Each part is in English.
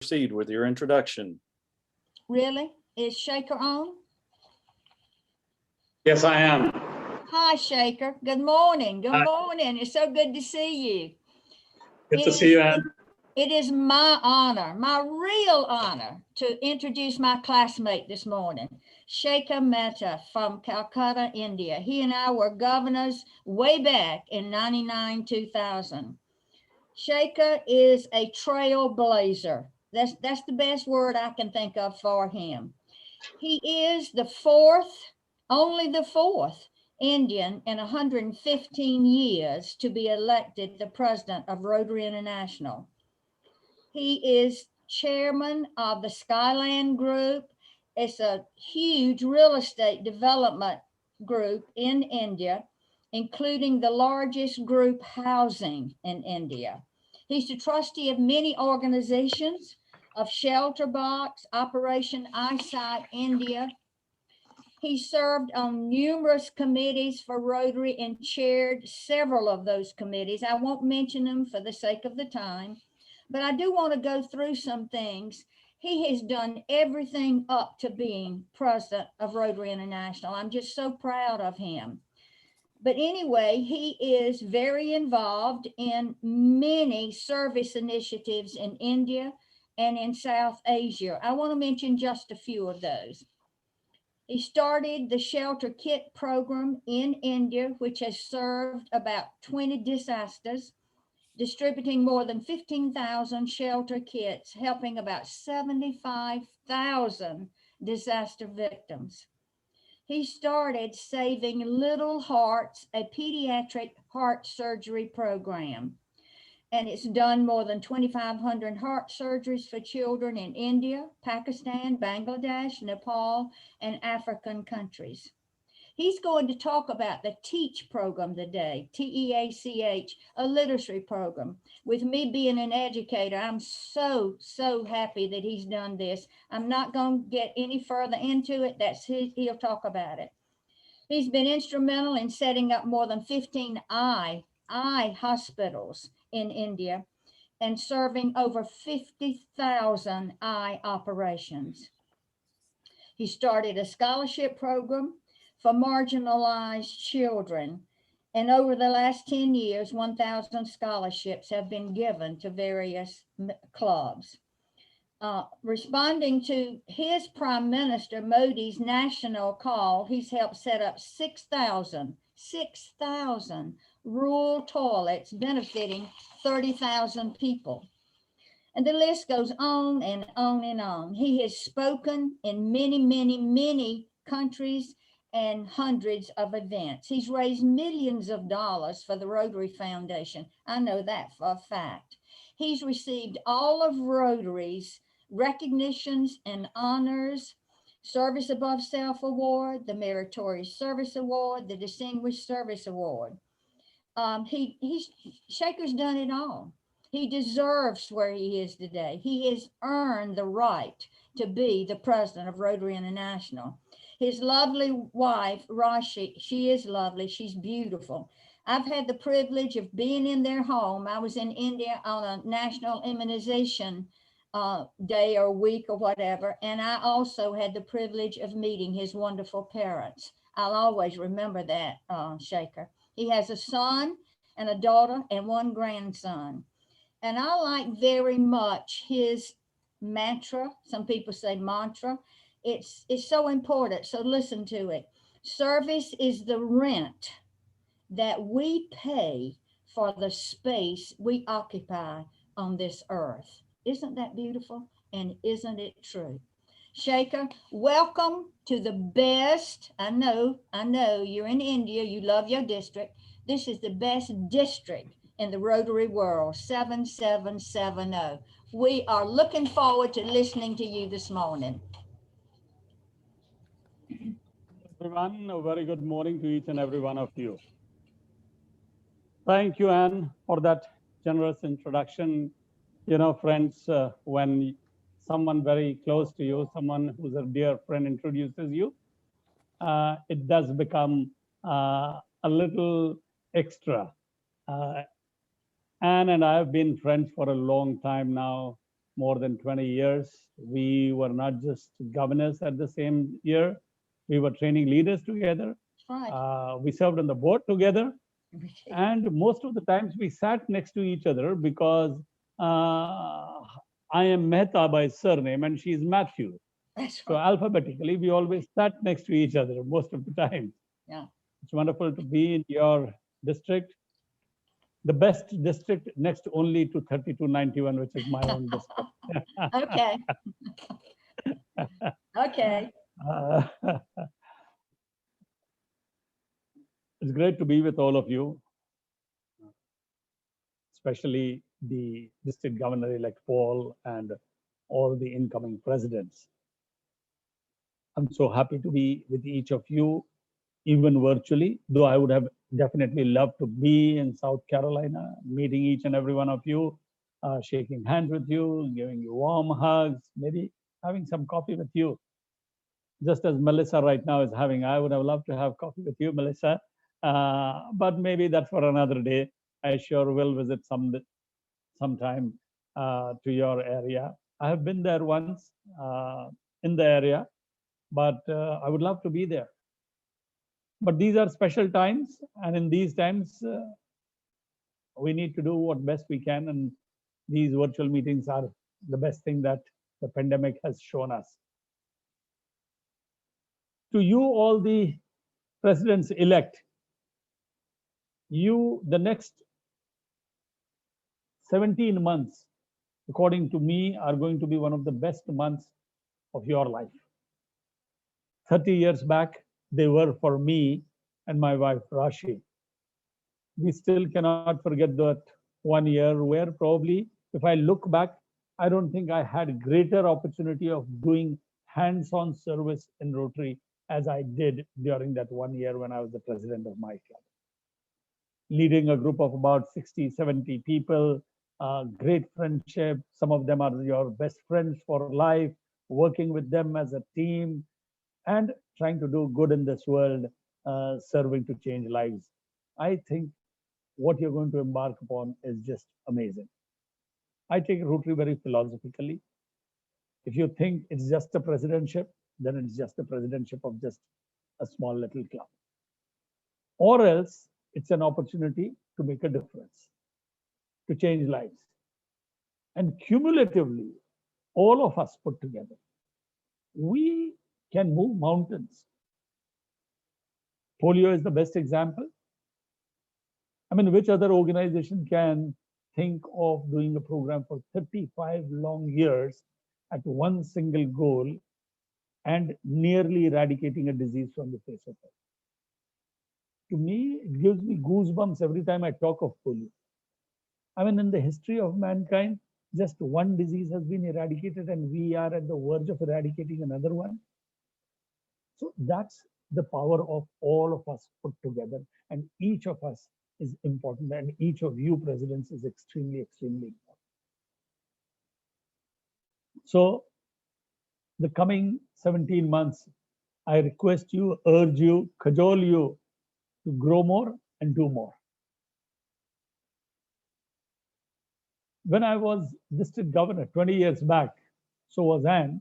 proceed with your introduction. Really? Is Shekhar on? Yes, I am. Hi, Shekhar. Good morning. Good morning. It's so good to see you. Good to see you, Ann. It is my honor, my real honor, to introduce my classmate this morning, Sheikha Mehta from Calcutta, India. He and I were governors way back in 99-2000. Sheikha is a trailblazer. That's the best word I can think of for him. He is the only the fourth Indian in 115 years to be elected the president of Rotary International. He is chairman of the Skyland Group. It's a huge real estate development group in India, including the largest group housing in India. He's the trustee of many organizations, of Shelter Box, Operation Eyesight India. He served on numerous committees for Rotary and chaired several of those committees. I won't mention them for the sake of the time, but I do want to go through some things. He has done everything up to being president of Rotary International. I'm just so proud of him. But anyway, he is very involved in many service initiatives in India and in South Asia. I want to mention just a few of those. He started the shelter kit program in India, which has served about 20 disasters, distributing more than 15,000 shelter kits, helping about 75,000 disaster victims. He started Saving Little Hearts, a pediatric heart surgery program. And it's done more than 2,500 heart surgeries for children in India, Pakistan, Bangladesh, Nepal, and African countries. He's going to talk about the TEACH program today, T-E-A-C-H, a literacy program. With me being an educator, I'm so happy that he's done this. I'm not going to get any further into it. He'll talk about it. He's been instrumental in setting up more than 15 eye hospitals in India and serving over 50,000 eye operations. He started a scholarship program for marginalized children. And over the last 10 years, 1,000 scholarships have been given to various clubs. Responding to his Prime Minister Modi's national call, he's helped set up 6,000 rural toilets benefiting 30,000 people. And the list goes on and on and on. He has spoken in many countries and hundreds of events. He's raised millions of dollars for the Rotary Foundation. I know that for a fact. He's received all of Rotary's recognitions and honors, Service Above Self Award, the Meritorious Service Award, the Distinguished Service Award. Shekhar's done it all. He deserves where he is today. He has earned the right to be the president of Rotary International. His lovely wife, Rashi, she is lovely. She's beautiful. I've had the privilege of being in their home. I was in India on a national immunization day or week or whatever. And I also had the privilege of meeting his wonderful parents. I'll always remember that, Shekhar. He has a son and a daughter and one grandson. And I like very much his mantra. Some people say mantra. It's so important. So listen to it. Service is the rent that we pay for the space we occupy on this earth. Isn't that beautiful? And isn't it true? Shekhar, welcome to the best. I know you're in India. You love your district. This is the best district in the Rotary world, 7770. We are looking forward to listening to you this morning. Everyone, a very good morning to each and every one of you. Thank you, Anne, for that generous introduction. You know, friends, when someone very close to you, someone who's a dear friend introduces you, it does become a little extra. Anne and I have been friends for a long time now. more than 20 years. We were not just governors at the same year. We were training leaders together. That's right. We served on the board together. And most of the times we sat next to each other because I am Mehta by surname and she is Matthew. That's So right. alphabetically, we always sat next to each other most of the time. Yeah. It's wonderful to be in your district, the best district next only to 3291, which is my own district. Okay. Okay. Uh, it's great to be with all of you, especially the district governor-elect Paul and all the incoming presidents. I'm so happy to be with each of you, even virtually, though I would have definitely loved to be in South Carolina, meeting each and every one of you, shaking hands with you, giving you warm hugs, maybe having some coffee with you. Just as Melissa right now is having, I would have loved to have coffee with you, Melissa. But maybe that's for another day. I sure will visit sometime to your area. I have been there once in the area, but I would love to be there. But these are special times, and in these times, we need to do what best we can, and these virtual meetings are the best thing that the pandemic has shown us. To you, all the presidents-elect, the next 17 months, according to me, are going to be one of the best months of your life. 30 years back, they were for me and my wife, Rashi. We still cannot forget that 1 year where probably, if I look back, I don't think I had greater opportunity of doing hands-on service in Rotary as I did during that 1 year when I was the president of my club. Leading a group of about 60, 70 people, great friendship. Some of them are your best friends for life, working with them as a team and trying to do good in this world, serving to change lives. I think what you're going to embark upon is just amazing. I take Rotary very philosophically. If you think it's just a presidentship, then it's just a presidentship of just a small little club. Or else it's an opportunity to make a difference, to change lives. And cumulatively, all of us put together, we can move mountains. Polio is the best example. I mean, which other organization can think of doing a program for 35 long years at one single goal and nearly eradicating a disease from the face of earth? To me, it gives me goosebumps every time I talk of polio. I mean, in the history of mankind, just one disease has been eradicated and we are at the verge of eradicating another one. So that's the power of all of us put together, and each of us is important, and each of you presidents is extremely, extremely important. So the coming 17 months, I request you, urge you, cajole you to grow more and do more. When I was district governor 20 years back, so was Anne,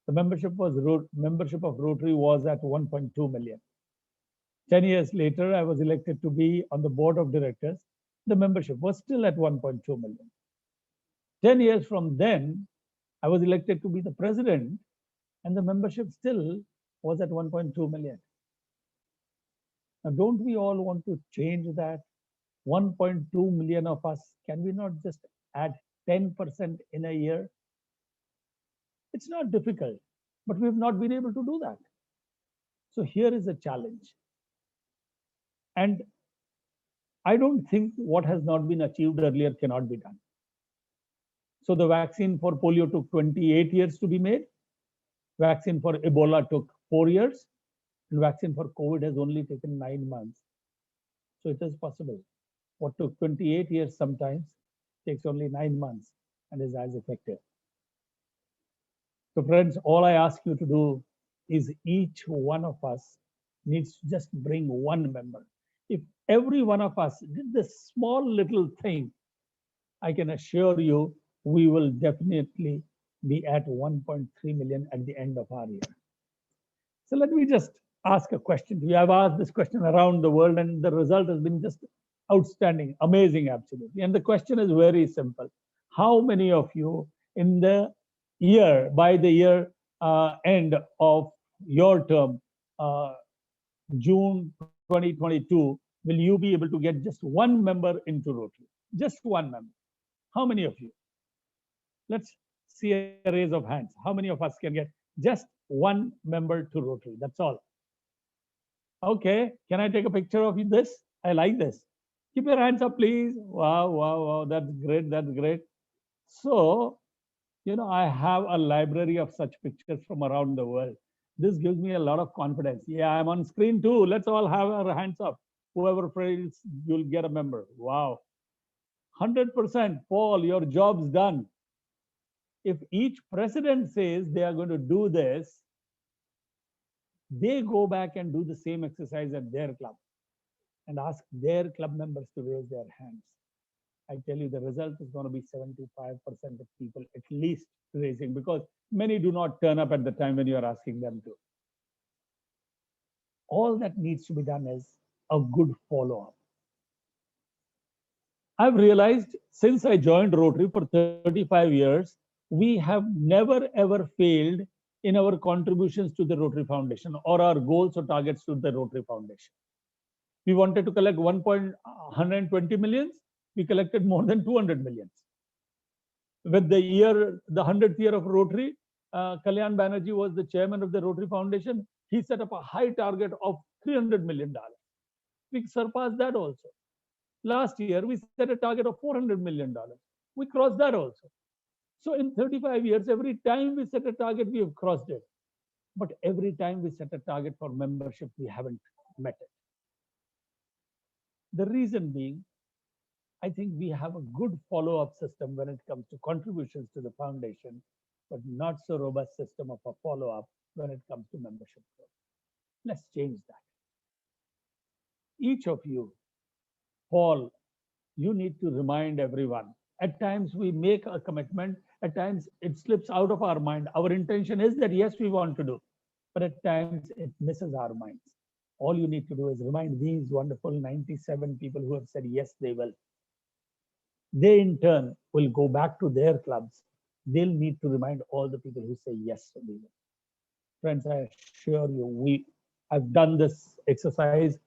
the membership of Rotary was at 1.2 million. 10 years later, I was elected to be on the board of directors. The membership was still at 1.2 million. 10 years from then, I was elected to be the president, and the membership still was at 1.2 million. Now, don't we all want to change that? 1.2 million of us, can we not just add 10% in a year? It's not difficult, but we've not been able to do that. So here is a challenge. And I don't think what has not been achieved earlier cannot be done. So the vaccine for polio took 28 years to be made. Vaccine for Ebola took 4 years. And vaccine for COVID has only taken 9 months. So it is possible. What took 28 years sometimes takes only 9 months and is as effective. So friends, all I ask you to do is each one of us needs to just bring one member. If every one of us did this small little thing, I can assure you we will definitely be at 1.3 million at the end of our year. So let me just ask a question. We have asked this question around the world, and the result has been just outstanding, amazing, absolutely. And the question is very simple. How many of you in the year, by the year end of your term, June 2022, will you be able to get just one member into Rotary? Just one member. How many of you? Let's see a raise of hands. How many of us can get just one member to Rotary? That's all. Okay, can I take a picture of this? I like this. Keep your hands up, please. Wow, wow, wow, that's great, that's great. So, you know, I have a library of such pictures from around the world. This gives me a lot of confidence. Yeah, I'm on screen too. Let's all have our hands up. Whoever feels you'll get a member. Wow. 100%, Paul, your job's done. If each president says they are going to do this, they go back and do the same exercise at their club and ask their club members to raise their hands. I tell you, the result is going to be 75% of people at least raising, because many do not turn up at the time when you are asking them to. All that needs to be done is a good follow-up. I've realized since I joined Rotary for 35 years, we have never ever failed in our contributions to the Rotary Foundation or our goals or targets to the Rotary Foundation. We wanted to collect 1.120 millions. We collected more than 200 millions. With the 100th year of Rotary, Kalyan Banerjee was the chairman of the Rotary Foundation. He set up a high target of $300 million. We surpassed that also. Last year, we set a target of $400 million. We crossed that also. So in 35 years, every time we set a target, we have crossed it. But every time we set a target for membership, we haven't met it. The reason being, I think we have a good follow-up system when it comes to contributions to the foundation, but not so robust system of a follow-up when it comes to membership growth. Let's change that. Each of you, Paul, you need to remind everyone. At times we make a commitment, at times it slips out of our mind. Our intention is that yes, we want to do, but at times it misses our minds. All you need to do is remind these wonderful 97 people who have said yes, they will. They in turn will go back to their clubs. They'll need to remind all the people who say yes, we will. Friends, I assure you, I've done this exercise.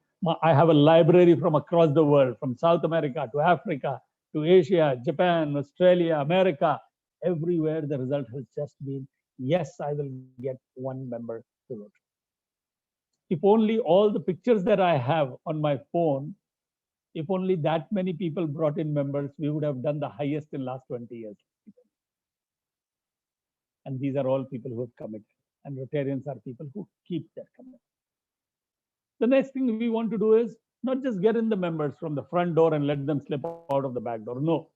I have a library from across the world, from South America to Africa, to Asia, Japan, Australia, America. Everywhere the result has just been, yes, I will get one member to Rotary. If only all the pictures that I have on my phone, if only that many people brought in members, we would have done the highest in last 20 years. And these are all people who have committed. And Rotarians are people who keep their commitment. The next thing we want to do is not just get in the members from the front door and let them slip out of the back door. No.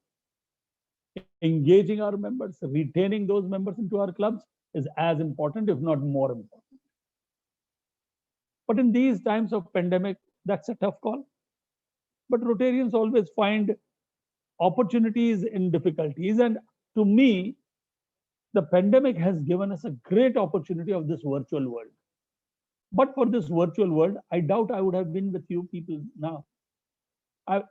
Engaging our members, retaining those members into our clubs is as important, if not more important. But in these times of pandemic, that's a tough call. But Rotarians always find opportunities in difficulties. And to me, the pandemic has given us a great opportunity of this virtual world. But for this virtual world, I doubt I would have been with you people now.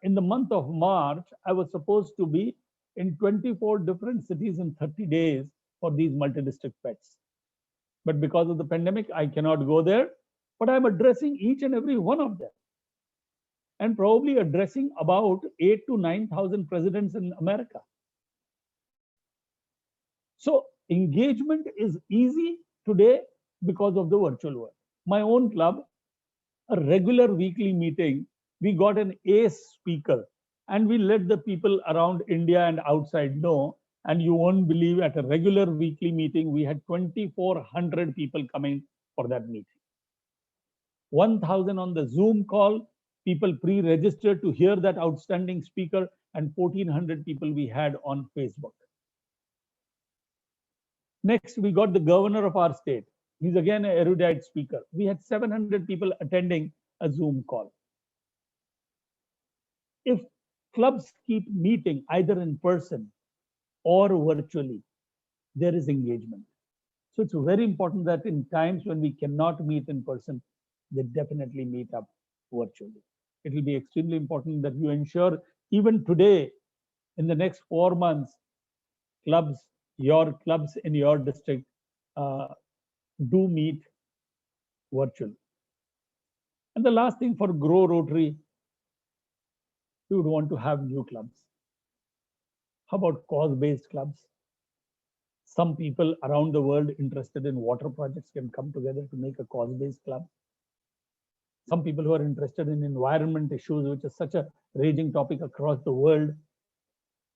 In the month of March, I was supposed to be in 24 different cities in 30 days for these multi-district pets. But because of the pandemic, I cannot go there. But I'm addressing each and every one of them. And probably addressing about 8,000 to 9,000 presidents in America. So engagement is easy today because of the virtual world. My own club, a regular weekly meeting, we got an ace speaker and we let the people around India and outside know. And you won't believe, at a regular weekly meeting, we had 2,400 people coming for that meeting. 1,000 on the Zoom call, people pre-registered to hear that outstanding speaker, and 1,400 people we had on Facebook. Next, we got the governor of our state. He's again an erudite speaker. We had 700 people attending a Zoom call. If clubs keep meeting either in person or virtually, there is engagement. So it's very important that in times when we cannot meet in person, they definitely meet up virtually. It will be extremely important that you ensure even today, in the next 4 months, your clubs in your district do meet virtually. And the last thing for Grow Rotary, we would want to have new clubs. How about cause-based clubs? Some people around the world interested in water projects can come together to make a cause-based club. Some people who are interested in environment issues, which is such a raging topic across the world,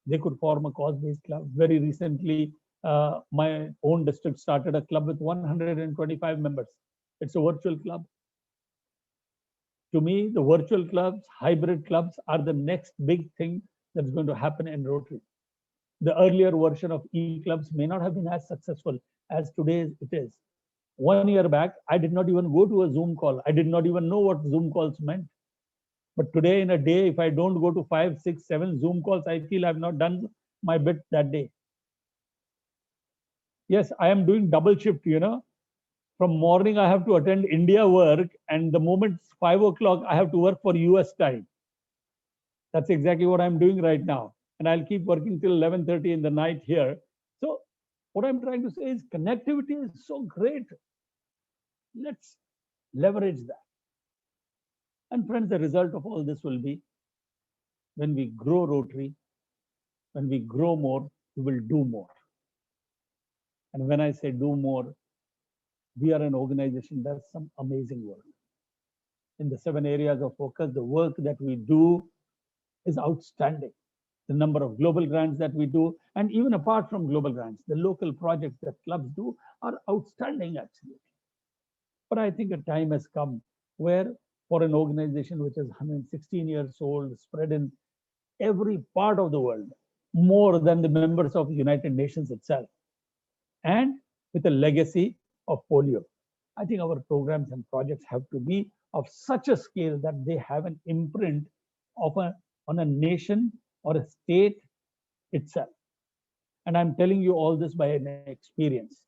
they could form a cause-based club. Very recently, my own district started a club with 125 members. It's a virtual club. To me, the virtual clubs, hybrid clubs are the next big thing that's going to happen in Rotary. The earlier version of e-clubs may not have been as successful as today it is. 1 year back, I did not even go to a Zoom call. I did not even know what Zoom calls meant. But today in a day, if I don't go to 5, 6, 7 Zoom calls, I feel I've not done my bit that day. Yes, I am doing double shift, From morning, I have to attend India work, and the moment it's 5 o'clock, I have to work for US time. That's exactly what I'm doing right now. And I'll keep working till 11:30 in the night here. So what I'm trying to say is connectivity is so great. Let's leverage that. And friends, the result of all this will be when we grow Rotary, when we grow more, we will do more. And when I say do more, we are an organization that does some amazing work. In the 7 areas of focus, the work that we do is outstanding. The number of global grants that we do, and even apart from global grants, the local projects that clubs do are outstanding, actually. But I think a time has come where for an organization which is 116 years old, spread in every part of the world, more than the members of the United Nations itself, and with a legacy of polio, I think our programs and projects have to be of such a scale that they have an imprint of on a nation or a state itself. And I'm telling you all this by an experience.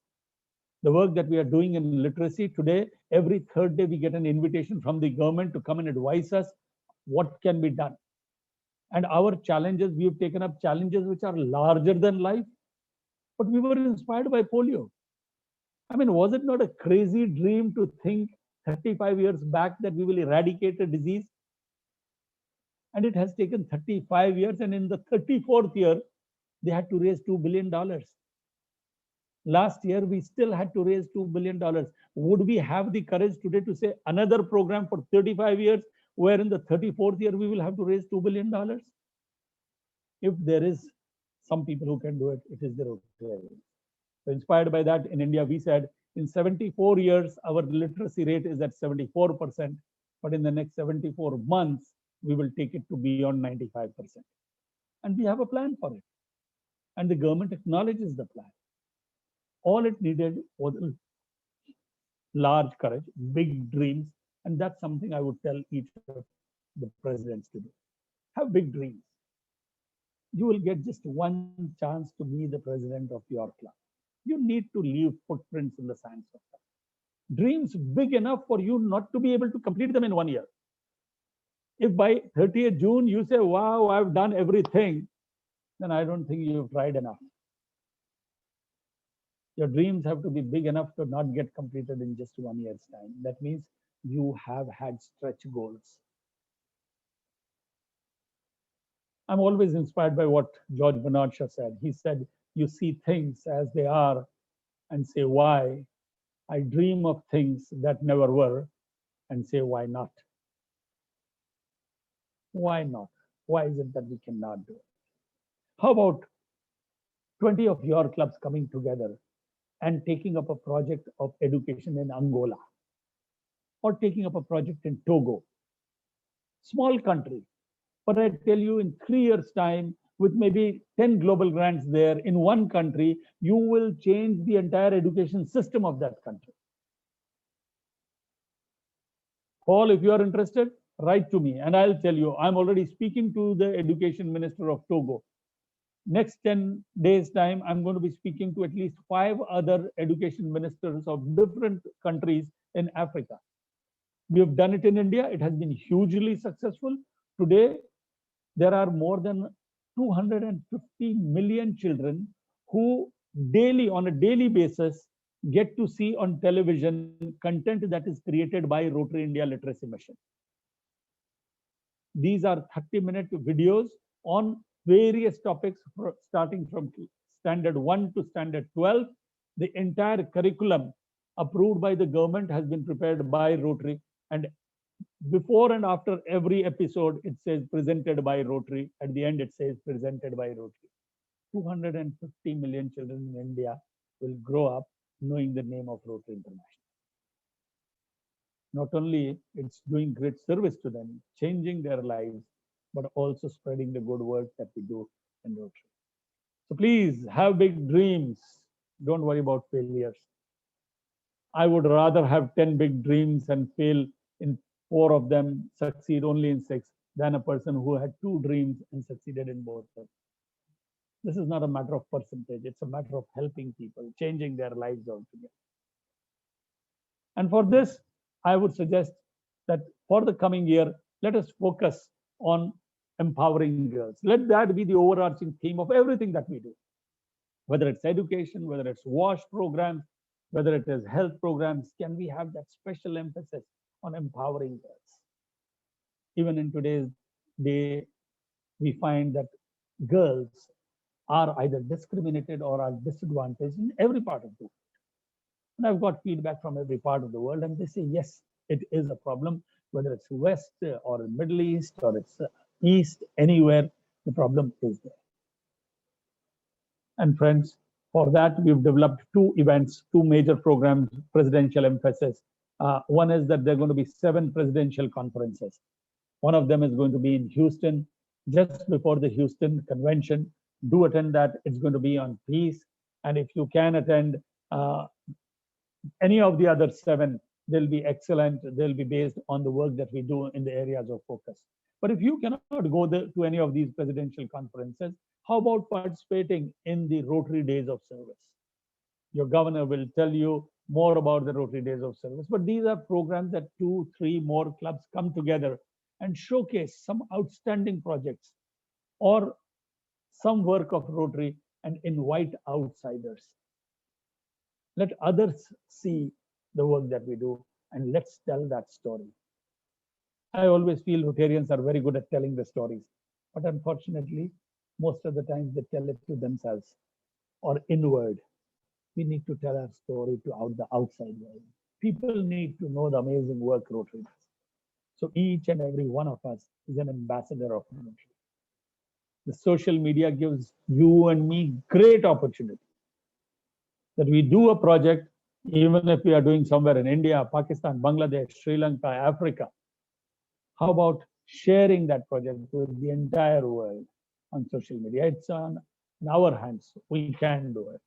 The work that we are doing in literacy today, every third day we get an invitation from the government to come and advise us what can be done. And our challenges, we have taken up challenges which are larger than life, but we were inspired by polio. I mean, was it not a crazy dream to think 35 years back that we will eradicate a disease? And it has taken 35 years, and in the 34th year, they had to raise $2 billion. Last year, we still had to raise $2 billion. Would we have the courage today to say another program for 35 years, where in the 34th year, we will have to raise $2 billion? If there is some people who can do it, it is the Rotary. So inspired by that, in India, we said in 74 years, our literacy rate is at 74%, but in the next 74 months, we will take it to beyond 95%. And we have a plan for it. And the government acknowledges the plan. All it needed was large courage, big dreams, and that's something I would tell each of the presidents to do. Have big dreams. You will get just one chance to be the president of your club. You need to leave footprints in the science of that. Dreams big enough for you not to be able to complete them in 1 year. If by 30th June you say, wow, I've done everything, then I don't think you've tried enough. Your dreams have to be big enough to not get completed in just 1 year's time. That means you have had stretch goals. I'm always inspired by what George Bernard Shaw said. He said, you see things as they are and say, why? I dream of things that never were and say, why not? Why not? Why is it that we cannot do it? How about 20 of your clubs coming together and taking up a project of education in Angola, or taking up a project in Togo? Small country, but I tell you, in 3 years' time, with maybe 10 global grants there in one country, you will change the entire education system of that country. Paul, if you are interested, write to me and I'll tell you. I'm already speaking to the education minister of Togo. next 10 days time, I'm going to be speaking to at least 5 other education ministers of different countries in Africa. We have done it in India. It has been hugely successful. Today, there are more than 250 million children who on a daily basis, get to see on television content that is created by Rotary India Literacy Mission. These are 30-minute videos on various topics starting from standard 1 to standard 12. The entire curriculum approved by the government has been prepared by Rotary, and before and after every episode, it says presented by Rotary. At the end, it says presented by Rotary. 250 million children in India will grow up knowing the name of Rotary International. Not only it's doing great service to them, changing their lives, but also spreading the good work that we do in Rotary. So please have big dreams. Don't worry about failures. I would rather have 10 big dreams and fail in 4 of them, succeed only in 6, than a person who had 2 dreams and succeeded in both of them. This is not a matter of percentage. It's a matter of helping people, changing their lives altogether. And for this, I would suggest that for the coming year, let us focus on empowering girls. Let that be the overarching theme of everything that we do. Whether it's education, whether it's WASH programs, whether it is health programs, can we have that special emphasis on empowering girls? Even in today's day, we find that girls are either discriminated or are disadvantaged in every part of the world. And I've got feedback from every part of the world, and they say, yes, it is a problem, whether it's West or Middle East or it's East, anywhere, the problem is there. And friends, for that, we've developed 2 events, 2 major programs, presidential emphasis. One is that there are going to be 7 presidential conferences. One of them is going to be in Houston, just before the Houston convention. Do attend that. It's going to be on peace. And if you can attend any of the other 7, they'll be excellent. They'll be based on the work that we do in the areas of focus. But if you cannot go to any of these presidential conferences, how about participating in the Rotary Days of Service? Your governor will tell you more about the Rotary Days of Service. But these are programs that 2, 3 more clubs come together and showcase some outstanding projects or some work of Rotary and invite outsiders. Let others see the work that we do, and let's tell that story. I always feel Rotarians are very good at telling the stories, but unfortunately, most of the times they tell it to themselves or inward. We need to tell our story to the outside world. People need to know the amazing work Rotary does. So each and every one of us is an ambassador of Rotary. The social media gives you and me great opportunity that we do a project, even if we are doing somewhere in India, Pakistan, Bangladesh, Sri Lanka, Africa. How about sharing that project with the entire world on social media? It's in our hands. We can do it.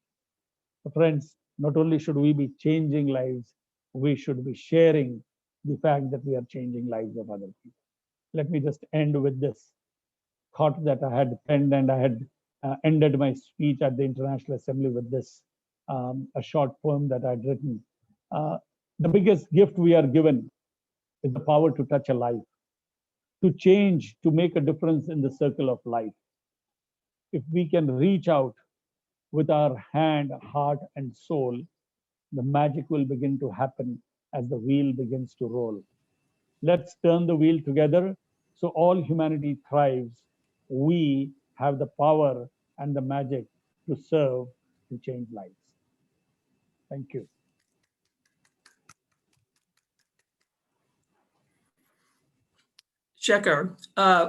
So friends, not only should we be changing lives, we should be sharing the fact that we are changing lives of other people. Let me just end with this thought that I had penned, and I had ended my speech at the International Assembly with this, a short poem that I'd written. The biggest gift we are given is the power to touch a life, to change, to make a difference in the circle of life. If we can reach out with our hand, heart, and soul, the magic will begin to happen as the wheel begins to roll. Let's turn the wheel together so all humanity thrives. We have the power and the magic to serve, to change lives. Thank you. Shekhar,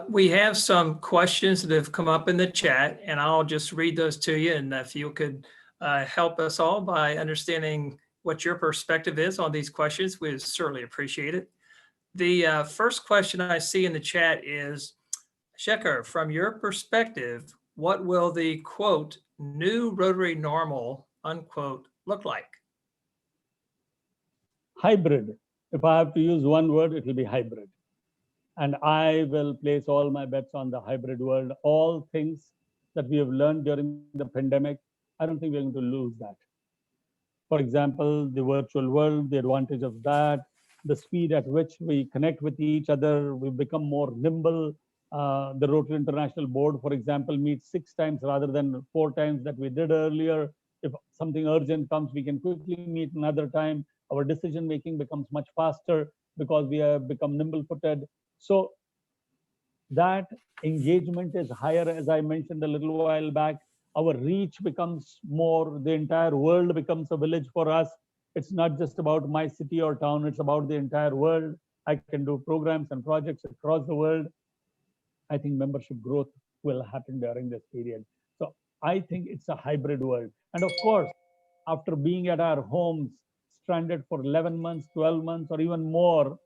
we have some questions that have come up in the chat, and I'll just read those to you. And if you could help us all by understanding what your perspective is on these questions, we'd certainly appreciate it. The first question I see in the chat is, Shekhar, from your perspective, what will the quote, new Rotary normal, unquote, look like? Hybrid. If I have to use one word, it will be hybrid. And I will place all my bets on the hybrid world. All things that we have learned during the pandemic, I don't think we're going to lose that. For example, the virtual world, the advantage of that, the speed at which we connect with each other, we become more nimble. The Rotary International Board, for example, meets 6 times rather than 4 times that we did earlier. If something urgent comes, we can quickly meet another time. Our decision making becomes much faster because we have become nimble-footed. So that engagement is higher, as I mentioned a little while back. Our reach becomes more, the entire world becomes a village for us. It's not just about my city or town, it's about the entire world. I can do programs and projects across the world. I think membership growth will happen during this period. So I think it's a hybrid world. And of course, after being at our homes, stranded for 11 months, 12 months, or even more,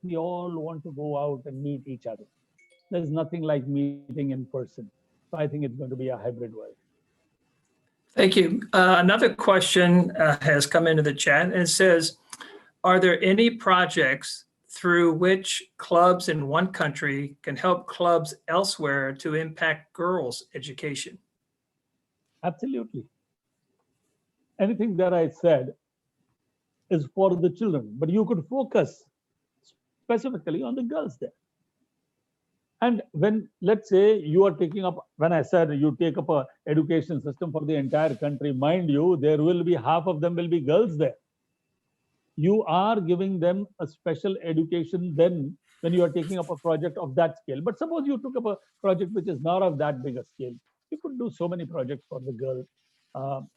we all want to go out and meet each other. There's nothing like meeting in person. So I think it's going to be a hybrid world. Thank you. Another question has come into the chat and it says, are there any projects through which clubs in one country can help clubs elsewhere to impact girls' education? Absolutely. Anything that I said is for the children, but you could focus specifically on the girls there. And when, let's say you are taking up, when I said you take up a education system for the entire country, mind you, there will be half of them will be girls there. You are giving them a special education then when you are taking up a project of that scale. But suppose you took up a project which is not of that big a scale. You could do so many projects for the girls,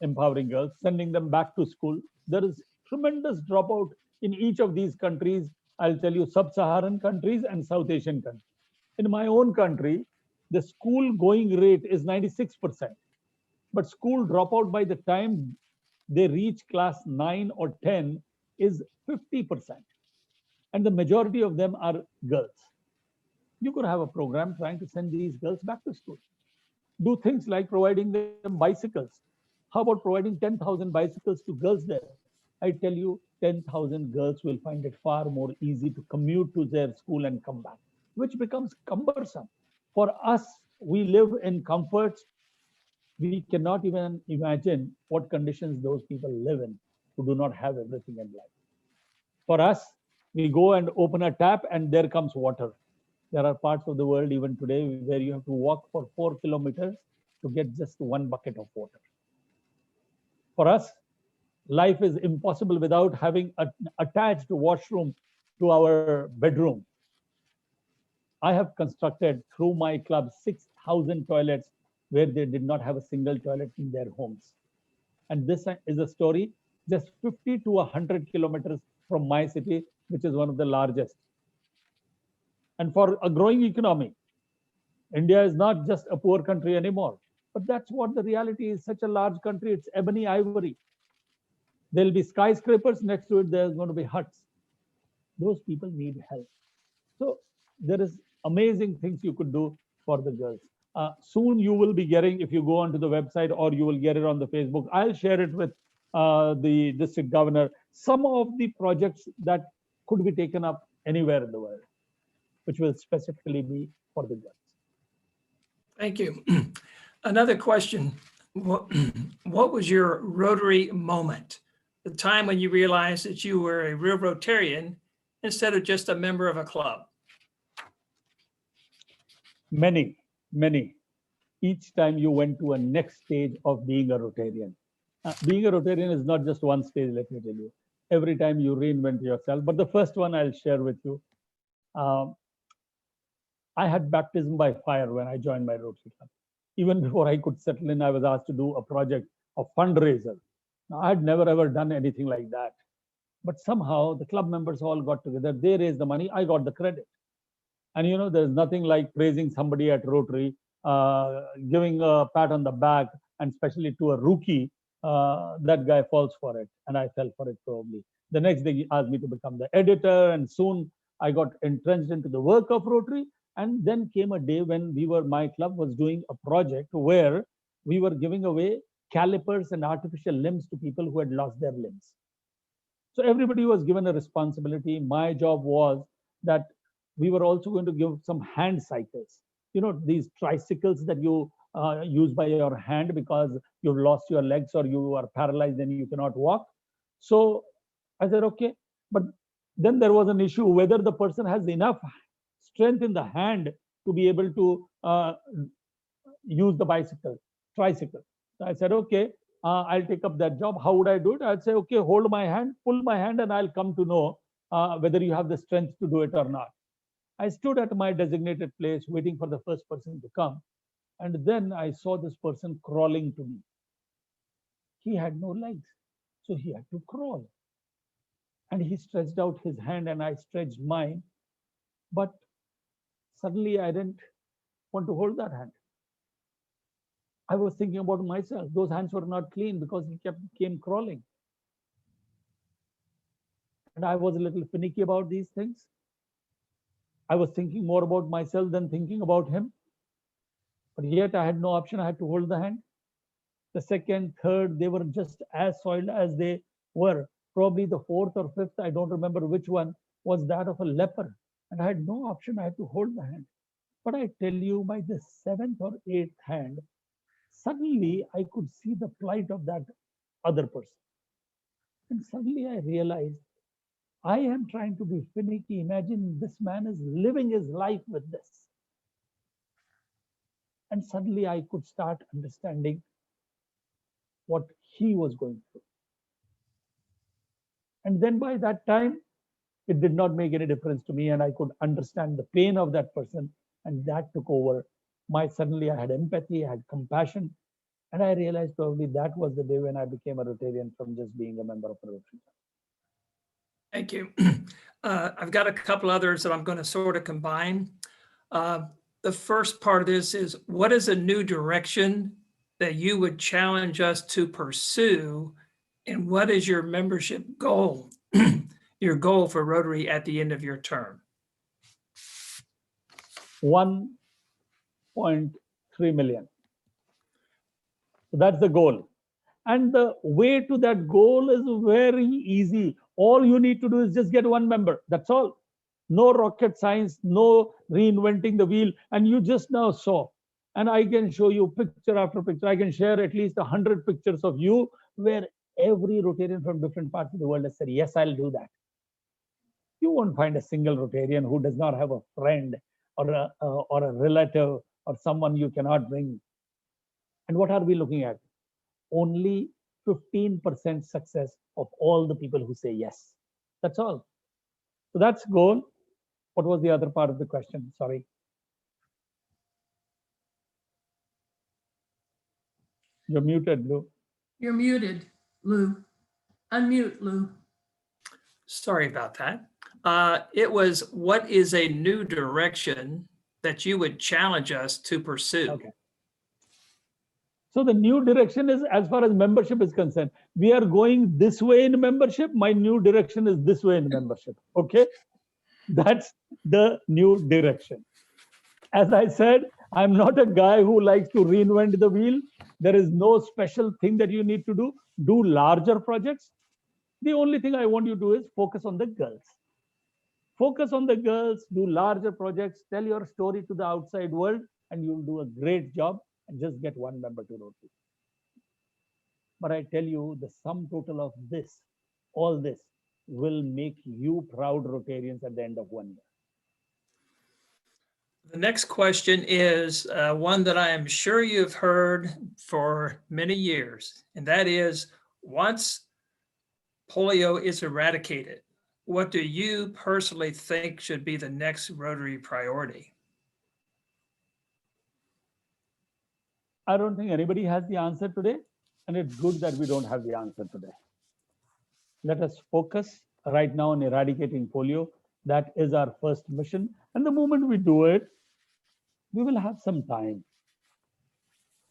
empowering girls, sending them back to school. There is tremendous dropout in each of these countries. I'll tell you, sub-Saharan countries and South Asian countries. In my own country, the school going rate is 96%, but school dropout by the time they reach class 9 or 10 is 50%. And the majority of them are girls. You could have a program trying to send these girls back to school. Do things like providing them bicycles. How about providing 10,000 bicycles to girls there? I tell you, 10,000 girls will find it far more easy to commute to their school and come back, which becomes cumbersome. For us, we live in comforts. We cannot even imagine what conditions those people live in who do not have everything in life. For us, we go and open a tap and there comes water. There are parts of the world even today where you have to walk for 4 kilometers to get just 1 bucket of water. For us, life is impossible without having an attached washroom to our bedroom. I have constructed through my club 6,000 toilets where they did not have a single toilet in their homes. And this is a story just 50 to 100 kilometers from my city, which is one of the largest. And for a growing economy, India is not just a poor country anymore, but that's what the reality is. Such a large country, it's ebony ivory. There'll be skyscrapers next to it, there's going to be huts. Those people need help. So there is amazing things you could do for the girls. Soon you will be getting, if you go onto the website or you will get it on the Facebook, I'll share it with the district governor, some of the projects that could be taken up anywhere in the world, which will specifically be for the girls. Thank you. Another question. What was your Rotary moment? The time when you realized that you were a real Rotarian instead of just a member of a club? Many. Each time you went to a next stage of being a Rotarian. Being a Rotarian is not just one stage, let me tell you. Every time you reinvent yourself. But the first one I'll share with you. I had baptism by fire when I joined my Rotary Club. Even before I could settle in, I was asked to do a project, a fundraiser. Now, I had never ever done anything like that. But somehow the club members all got together. They raised the money. I got the credit. And you know, there's nothing like praising somebody at Rotary, giving a pat on the back, and especially to a rookie, that guy falls for it. And I fell for it probably. The next day he asked me to become the editor, and soon I got entrenched into the work of Rotary. And then came a day when my club was doing a project where we were giving away calipers and artificial limbs to people who had lost their limbs. So everybody was given a responsibility. My job was that we were also going to give some hand cycles. You know, these tricycles that you used by your hand because you've lost your legs or you are paralyzed and you cannot walk. So I said, okay. But then there was an issue whether the person has enough strength in the hand to be able to use the tricycle. So I said, okay, I'll take up that job. How would I do it? I'd say, okay, hold my hand, pull my hand, and I'll come to know whether you have the strength to do it or not. I stood at my designated place waiting for the first person to come. And then I saw this person crawling to me. He had no legs, so he had to crawl. And he stretched out his hand and I stretched mine. But suddenly I didn't want to hold that hand. I was thinking about myself. Those hands were not clean because he came crawling. And I was a little finicky about these things. I was thinking more about myself than thinking about him. But yet I had no option. I had to hold the hand. The second, third, they were just as soiled as they were. Probably the fourth or fifth, I don't remember which one, was that of a leper. And I had no option. I had to hold the hand. But I tell you, by the seventh or eighth hand, suddenly I could see the plight of that other person. And suddenly I realized I am trying to be finicky. Imagine this man is living his life with this. And suddenly I could start understanding what he was going through. And then by that time, it did not make any difference to me, and I could understand the pain of that person, and that took over. Suddenly I had empathy, I had compassion, and I realized probably that was the day when I became a Rotarian from just being a member of a Rotary. Thank you. I've got a couple others that I'm going to sort of combine. The first part of this is, what is a new direction that you would challenge us to pursue? And what is your membership goal, your goal for Rotary at the end of your term? 1.3 million. So that's the goal. And the way to that goal is very easy. All you need to do is just get one member. That's all. No rocket science, no reinventing the wheel. And you just now saw, and I can show you picture after picture. I can share at least 100 pictures of you where every Rotarian from different parts of the world has said, yes, I'll do that. You won't find a single Rotarian who does not have a friend or a relative or someone you cannot bring. And what are we looking at? Only 15% success of all the people who say yes. That's all. So that's goal. What was the other part of the question? Sorry. You're muted, Lou. You're muted, Lou. Unmute, Lou. Sorry about that. It was, what is a new direction that you would challenge us to pursue? Okay. So the new direction is, as far as membership is concerned, we are going this way in membership. My new direction is this way in membership. Okay. That's the new direction. As I said, I'm not a guy who likes to reinvent the wheel. There is no special thing that you need to do. Do larger projects. The only thing I want you to do is focus on the girls. Focus on the girls, do larger projects, tell your story to the outside world, and you'll do a great job and just get one member to Rotary. But I tell you, the sum total of this, all this, will make you proud Rotarians at the end of 1 year. The next question is one that I am sure you've heard for many years, and that is, once polio is eradicated, what do you personally think should be the next Rotary priority? I don't think anybody has the answer today, and it's good that we don't have the answer today. Let us focus right now on eradicating polio. That is our first mission. And the moment we do it, we will have some time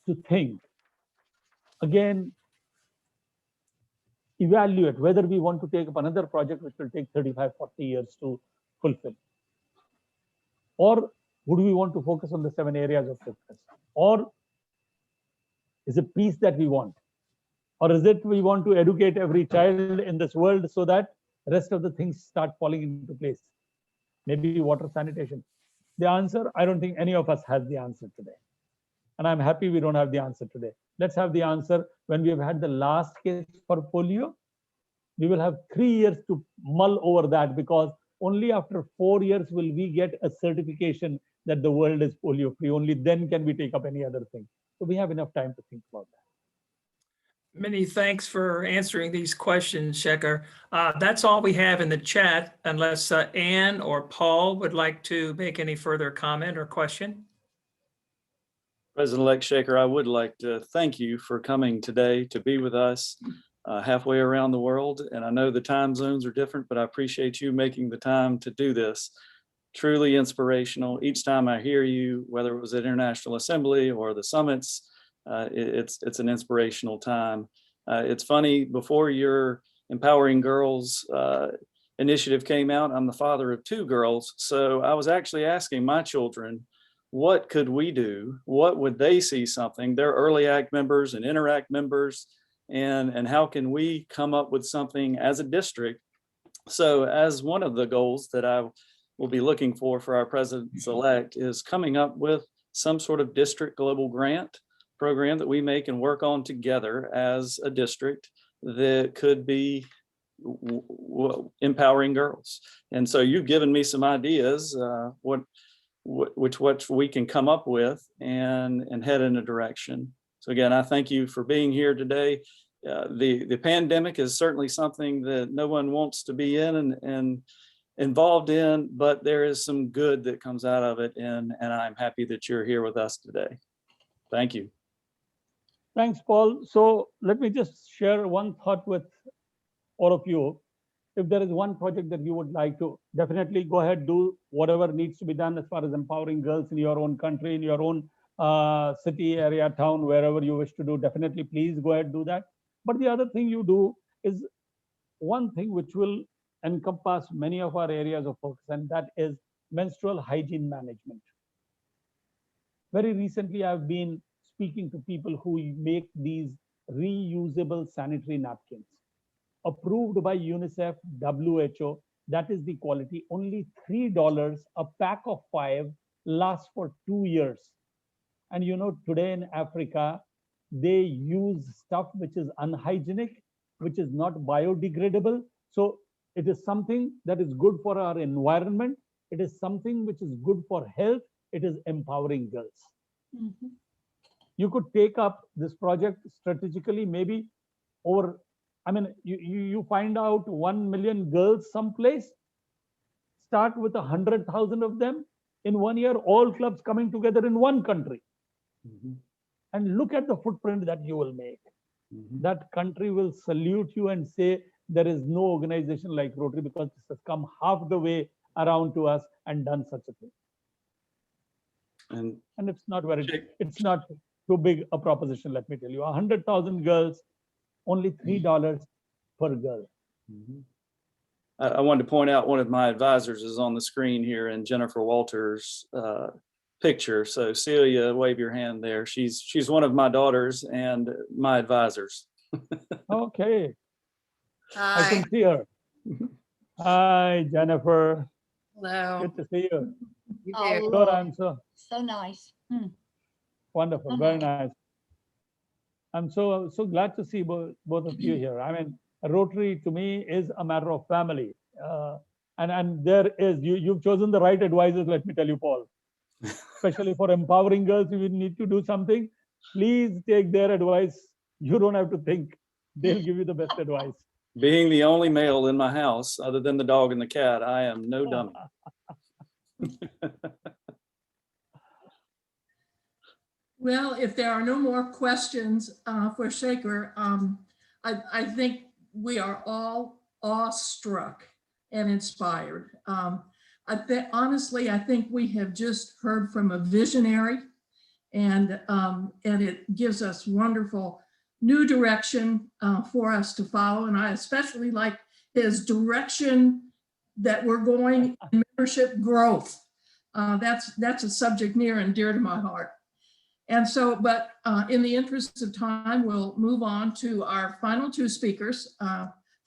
to think. Again, evaluate whether we want to take up another project which will take 35, 40 years to fulfill. Or would we want to focus on the 7 areas of focus? Or is it peace that we want? Or is it we want to educate every child in this world so that the rest of the things start falling into place? Maybe water sanitation. The answer, I don't think any of us has the answer today. And I'm happy we don't have the answer today. Let's have the answer when we have had the last case for polio. We will have 3 years to mull over that, because only after 4 years will we get a certification that the world is polio free. Only then can we take up any other thing. So we have enough time to think about that. Many thanks for answering these questions, Shekhar. That's all we have in the chat, unless Ann or Paul would like to make any further comment or question. President-elect Shekhar, I would like to thank you for coming today to be with us halfway around the world. And I know the time zones are different, but I appreciate you making the time to do this. Truly inspirational. Each time I hear you, whether it was at International Assembly or the summits, it's an inspirational time. It's funny, before your Empowering Girls initiative came out, I'm the father of 2 girls. So I was actually asking my children, what could we do? What would they see something? They're early act members and interact members. And how can we come up with something as a district? So as one of the goals that I will be looking for our presidents-elect is coming up with some sort of district global grant program that we make and work on together as a district that could be empowering girls. And so you've given me some ideas, which we can come up with and head in a direction. So again, I thank you for being here today. The pandemic is certainly something that no one wants to be in and involved in, but there is some good that comes out of it. And I'm happy that you're here with us today. Thank you. Thanks, Paul. So let me just share one thought with all of you. If there is one project that you would like to, definitely go ahead, do whatever needs to be done as far as empowering girls in your own country, in your own city, area, town, wherever you wish to do. Definitely, please go ahead, do that. But the other thing you do is one thing which will encompass many of our areas of focus, and that is menstrual hygiene management. Very recently, I've been speaking to people who make these reusable sanitary napkins, approved by UNICEF, WHO. That is the quality. Only $3 a pack of 5, lasts for 2 years. And you know, today in Africa, they use stuff which is unhygienic, which is not biodegradable. So it is something that is good for our environment. It is something which is good for health. It is empowering girls. Mhm. You could take up this project strategically, maybe over, I mean, you find out 1 million girls someplace, start with 100,000 of them in 1 year, all clubs coming together in one country. Mhm. And look at the footprint that you will make. Mhm. That country will salute you and say, there is no organization like Rotary, because this has come half the way around to us and done such a thing. And it's not too big a proposition, let me tell you. 100,000 girls, only $3 per girl. Mhm. I wanted to point out one of my advisors is on the screen here, and Jennifer Walters' picture. So Celia, wave your hand there. She's one of my daughters and my advisors. Okay, I Hi. can see her. Hi, Jennifer. Hello. Good to see you. You Oh, too. Good, Lord, I'm so so nice. wonderful, very nice. I'm so glad to see both of you here. I mean, Rotary to me is a matter of family, and there is you've chosen the right advisors. Let me tell you, Paul. Especially for empowering girls, if you need to do something, please take their advice. You don't have to think; they'll give you the best advice. Being the only male in my house, other than the dog and the cat, I am no dummy. Well, if there are no more questions for Shekhar, I think we are all awestruck and inspired. Honestly, I think we have just heard from a visionary, and it gives us wonderful new direction for us to follow. And I especially like his direction that we're going in membership growth. That's a subject near and dear to my heart. And so, but in the interest of time, we'll move on to our final 2 speakers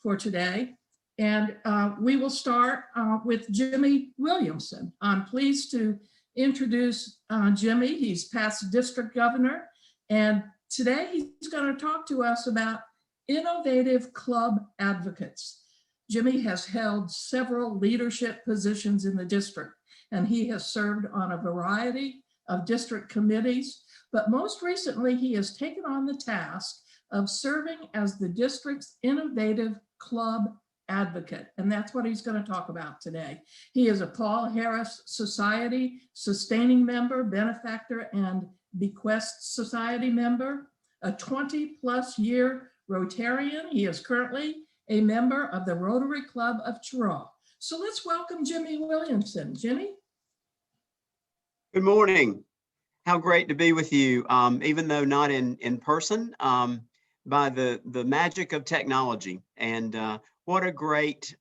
for today. And we will start with Jimmie Williamson. I'm pleased to introduce Jimmie. He's past district governor, and today he's going to talk to us about innovative club advocates. Jimmie has held several leadership positions in the district, and he has served on a variety of district committees, but most recently he has taken on the task of serving as the district's innovative club advocate, and that's what he's going to talk about today. He is a Paul Harris Society sustaining member, benefactor, and bequest society member, a 20+ year Rotarian. He is currently a member of the Rotary Club of Truro. So let's welcome Jimmie Williamson. Jimmie? Good morning. How great to be with you, even though not in person, by the magic of technology. And what a great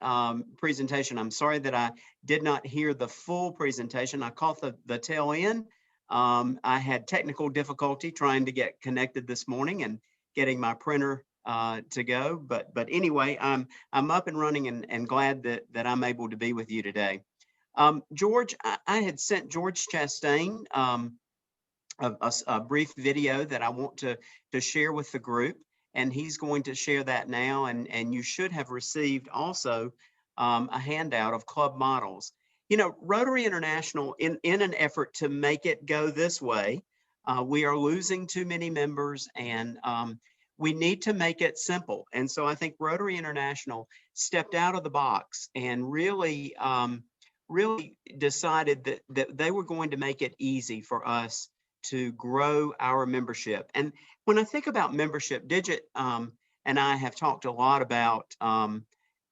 presentation. I'm sorry that I did not hear the full presentation. I caught the tail end. I had technical difficulty trying to get connected this morning and getting my printer to go. But anyway, I'm up and running and glad that I'm able to be with you today. George, I had sent George Chastain a brief video that I want to share with the group, and he's going to share that now. And you should have received also a handout of club models. You know, Rotary International, in an effort to make it go this way, we are losing too many members, and we need to make it simple. And so I think Rotary International stepped out of the box and really decided that they were going to make it easy for us to grow our membership. And when I think about membership, Digit and I have talked a lot about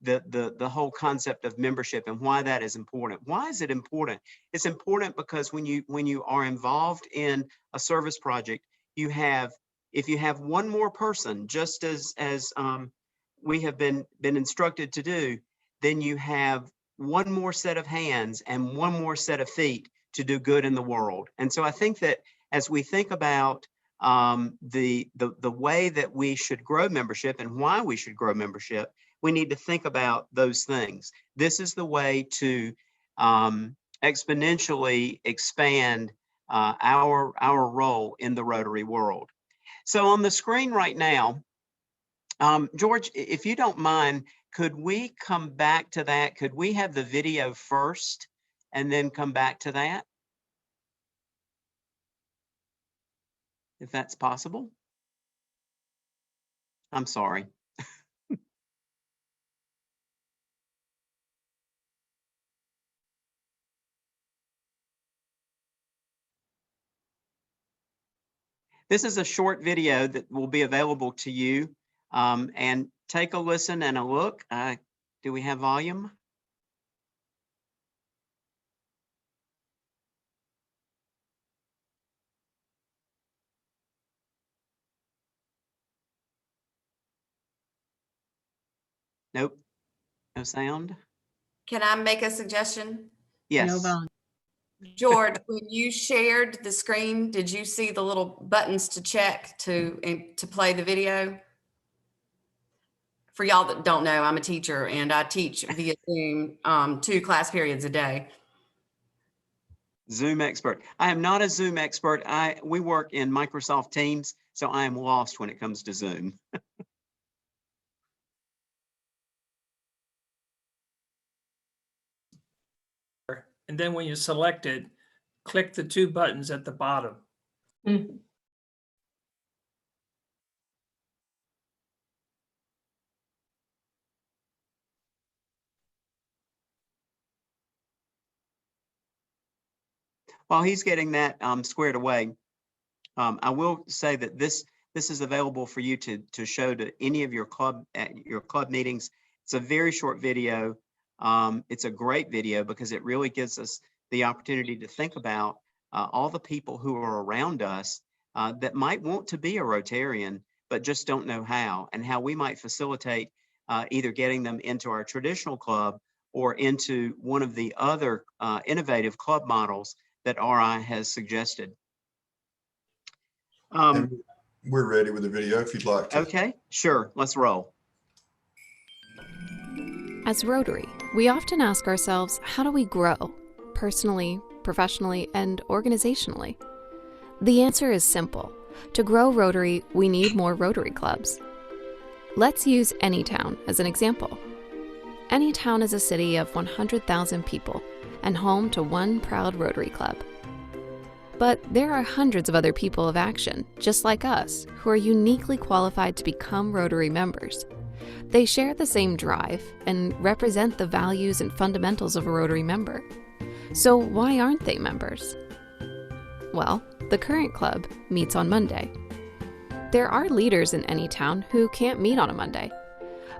the whole concept of membership and why that is important. Why is it important? It's important because when you are involved in a service project, if you have one more person, just as we have been instructed to do, then you have one more set of hands and one more set of feet to do good in the world. And so I think that as we think about the way that we should grow membership and why we should grow membership, we need to think about those things. This is the way to exponentially expand our role in the Rotary world. So on the screen right now, George, if you don't mind, could we come back to that? Could we have the video first and then come back to that? If that's possible. I'm sorry. This is a short video that will be available to you, and take a listen and a look. Do we have volume? Nope, no sound. Can I make a suggestion? Yes. George, when you shared the screen, did you see the little buttons to check to play the video? For y'all that don't know, I'm a teacher and I teach via Zoom 2 class periods a day. Zoom expert. I am not a Zoom expert. We work in Microsoft Teams, so I am lost when it comes to Zoom. And then when you select it, click the 2 buttons at the bottom. Mm-hmm. While he's getting that squared away, I will say that this is available for you to show to any of your club meetings. It's a very short video. It's a great video because it really gives us the opportunity to think about all the people who are around us that might want to be a Rotarian, but just don't know how, and how we might facilitate either getting them into our traditional club or into one of the other innovative club models that RI has suggested. We're ready with the video if you'd like to. Okay, sure, let's roll. As Rotary, we often ask ourselves, how do we grow? Personally, professionally, and organizationally? The answer is simple. To grow Rotary, we need more Rotary clubs. Let's use Anytown as an example. Anytown is a city of 100,000 people and home to one proud Rotary club. But there are hundreds of other people of action, just like us, who are uniquely qualified to become Rotary members. They share the same drive and represent the values and fundamentals of a Rotary member. So why aren't they members? Well, the current club meets on Monday. There are leaders in Anytown who can't meet on a Monday.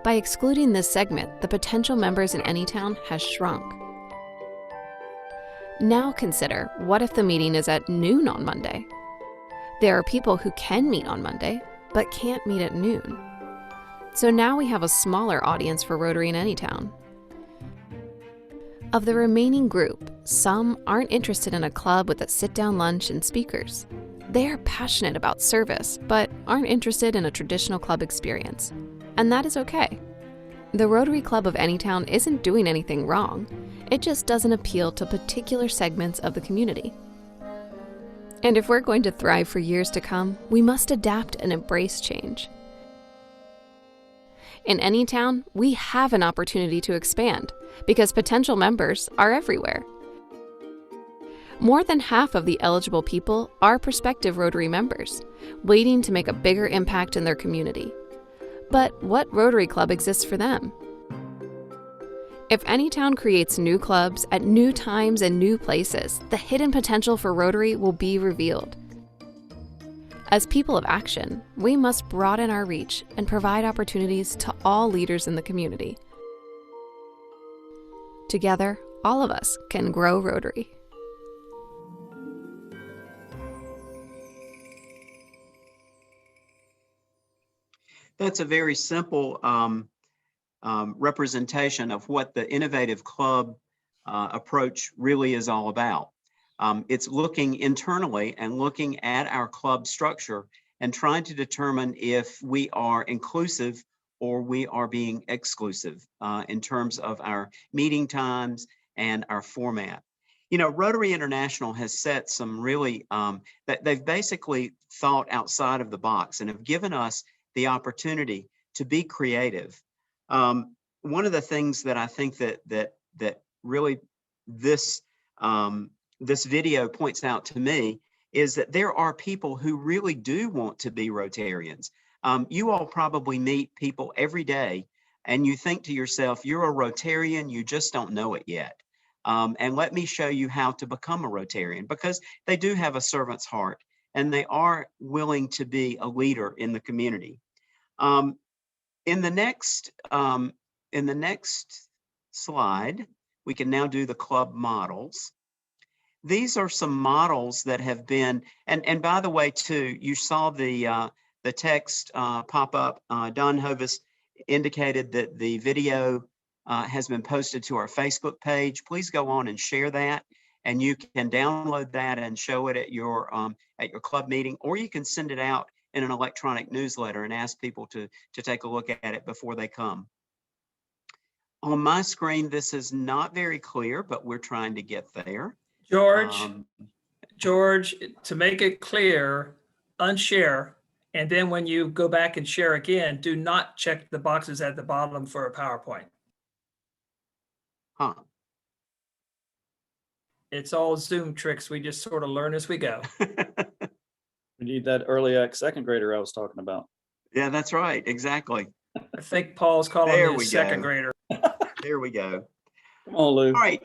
By excluding this segment, the potential members in Anytown has shrunk. Now consider, what if the meeting is at noon on Monday? There are people who can meet on Monday, but can't meet at noon. So now we have a smaller audience for Rotary in Anytown. Of the remaining group, some aren't interested in a club with a sit-down lunch and speakers. They are passionate about service, but aren't interested in a traditional club experience. And that is okay. The Rotary Club of Anytown isn't doing anything wrong. It just doesn't appeal to particular segments of the community. And if we're going to thrive for years to come, we must adapt and embrace change. In Anytown, we have an opportunity to expand because potential members are everywhere. More than half of the eligible people are prospective Rotary members, waiting to make a bigger impact in their community. But what Rotary Club exists for them? If Anytown creates new clubs at new times and new places, the hidden potential for Rotary will be revealed. As people of action, we must broaden our reach and provide opportunities to all leaders in the community. Together, all of us can grow Rotary. That's a very simple representation of what the innovative club approach really is all about. It's looking internally and looking at our club structure and trying to determine if we are inclusive or we are being exclusive in terms of our meeting times and our format. You know, Rotary International has set some really, that they've basically thought outside of the box and have given us the opportunity to be creative. One of the things that I think that really this this video points out to me is that there are people who really do want to be Rotarians. You all probably meet people every day and you think to yourself, you're a Rotarian, you just don't know it yet. And let me show you how to become a Rotarian, because they do have a servant's heart and they are willing to be a leader in the community. In the next slide, we can now do the club models. These are some models that have been, and by the way, too, you saw the text pop up. Don Hovis indicated that the video has been posted to our Facebook page. Please go on and share that, and you can download that and show it at your club meeting, or you can send it out in an electronic newsletter and ask people to take a look at it before they come. On my screen, this is not very clear, but we're trying to get there. George, to make it clear, unshare, and then when you go back and share again, do not check the boxes at the bottom for a PowerPoint. Huh. It's all Zoom tricks. We just sort of learn as we go. We need that early X second grader I was talking about. Yeah, that's right. Exactly. I think Paul's calling There me a we second go. grader. There we go. Come on, Lou. All right.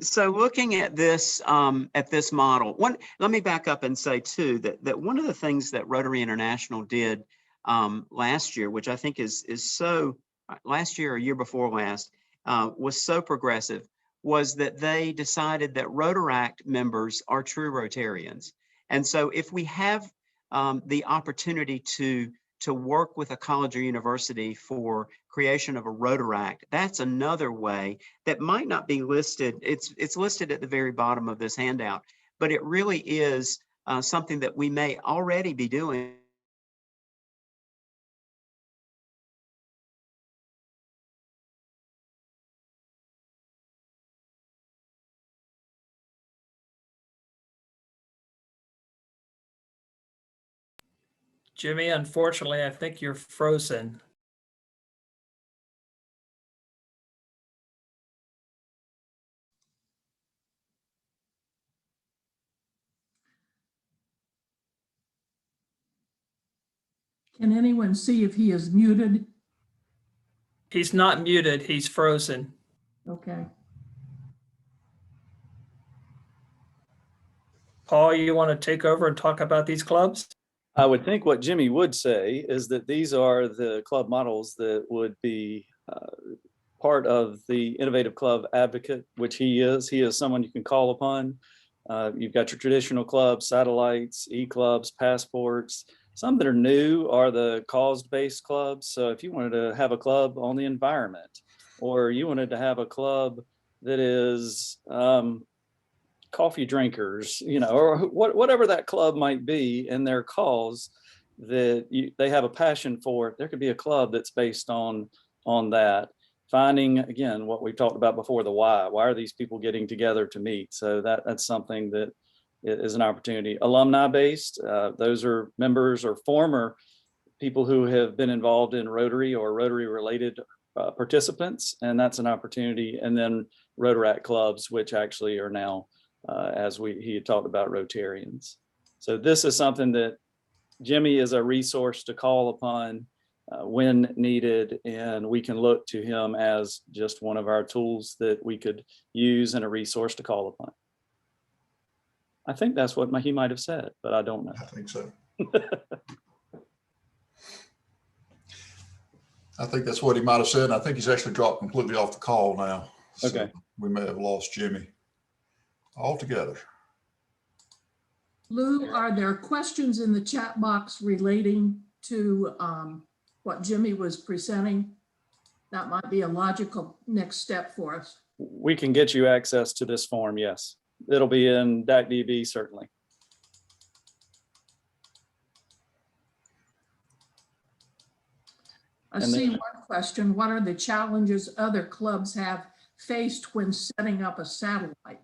So looking at this model, let me back up and say too that one of the things that Rotary International did last year, which I think is so, last year or year before last, was so progressive, was that they decided that Rotaract members are true Rotarians. And so if we have the opportunity to work with a college or university for creation of a Rotaract, that's another way that might not be listed. It's listed at the very bottom of this handout, but it really is something that we may already be doing Jimmie, unfortunately, I think you're frozen. Can anyone see if he is muted? He's not muted, he's frozen. Okay. Paul, you want to take over and talk about these clubs? I would think what Jimmie would say is that these are the club models that would be part of the Innovative Club Advocate, which he is. He is someone you can call upon. You've got your traditional clubs, satellites, e-clubs, passports. Some that are new are the cause-based clubs. So if you wanted to have a club on the environment, or you wanted to have a club that is coffee drinkers, or whatever that club might be in their cause that they have a passion for, there could be a club that's based on that. Finding, again, what we talked about before, the why. Why are these people getting together to meet? So that's something that is an opportunity. Alumni based, those are members or former people who have been involved in Rotary or Rotary related participants, and that's an opportunity. And then Rotaract clubs, which actually are now, as he had talked about, Rotarians. So this is something that Jimmie is a resource to call upon when needed, and we can look to him as just one of our tools that we could use and a resource to call upon. I think that's what he might have said, but I don't know. I think so. I think that's what he might have said. And I think he's actually dropped completely off the call now. So Okay. we may have lost Jimmie altogether. Lou, are there questions in the chat box relating to what Jimmie was presenting? That might be a logical next step for us. We can get you access to this form, yes. It'll be in DACDB, certainly. I see one question. What are the challenges other clubs have faced when setting up a satellite?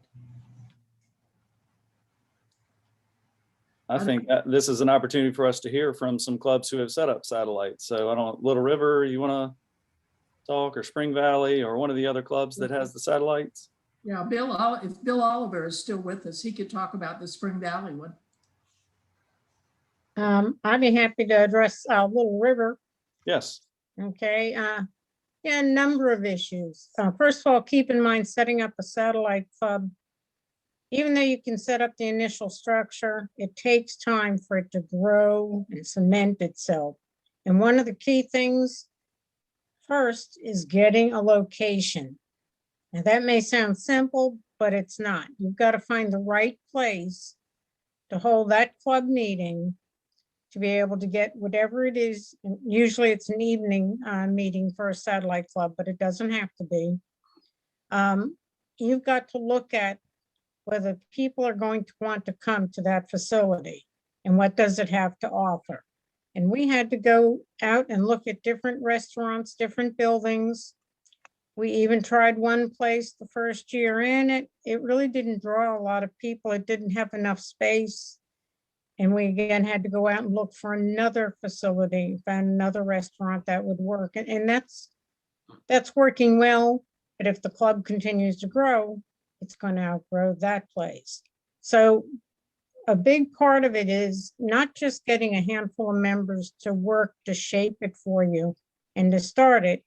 I think that this is an opportunity for us to hear from some clubs who have set up satellites. So I don't know, Little River, you want to talk, or Spring Valley, or one of the other clubs that has the satellites? Yeah, if Bill Oliver is still with us, he could talk about the Spring Valley one. I'd be happy to address Little River. Yes. Okay. Yeah, a number of issues. First of all, keep in mind setting up a satellite club. Even though you can set up the initial structure, it takes time for it to grow and cement itself. And one of the key things first is getting a location. Now that may sound simple, but it's not. You've got to find the right place to hold that club meeting, to be able to get whatever it is. Usually it's an evening meeting for a satellite club, but it doesn't have to be. You've got to look at whether people are going to want to come to that facility and what does it have to offer. And we had to go out and look at different restaurants, different buildings. We even tried one place the first year in it. It really didn't draw a lot of people. It didn't have enough space. And we again had to go out and look for another facility, find another restaurant that would work. And that's working well. But if the club continues to grow, it's going to outgrow that place. So a big part of it is not just getting a handful of members to work to shape it for you and to start it.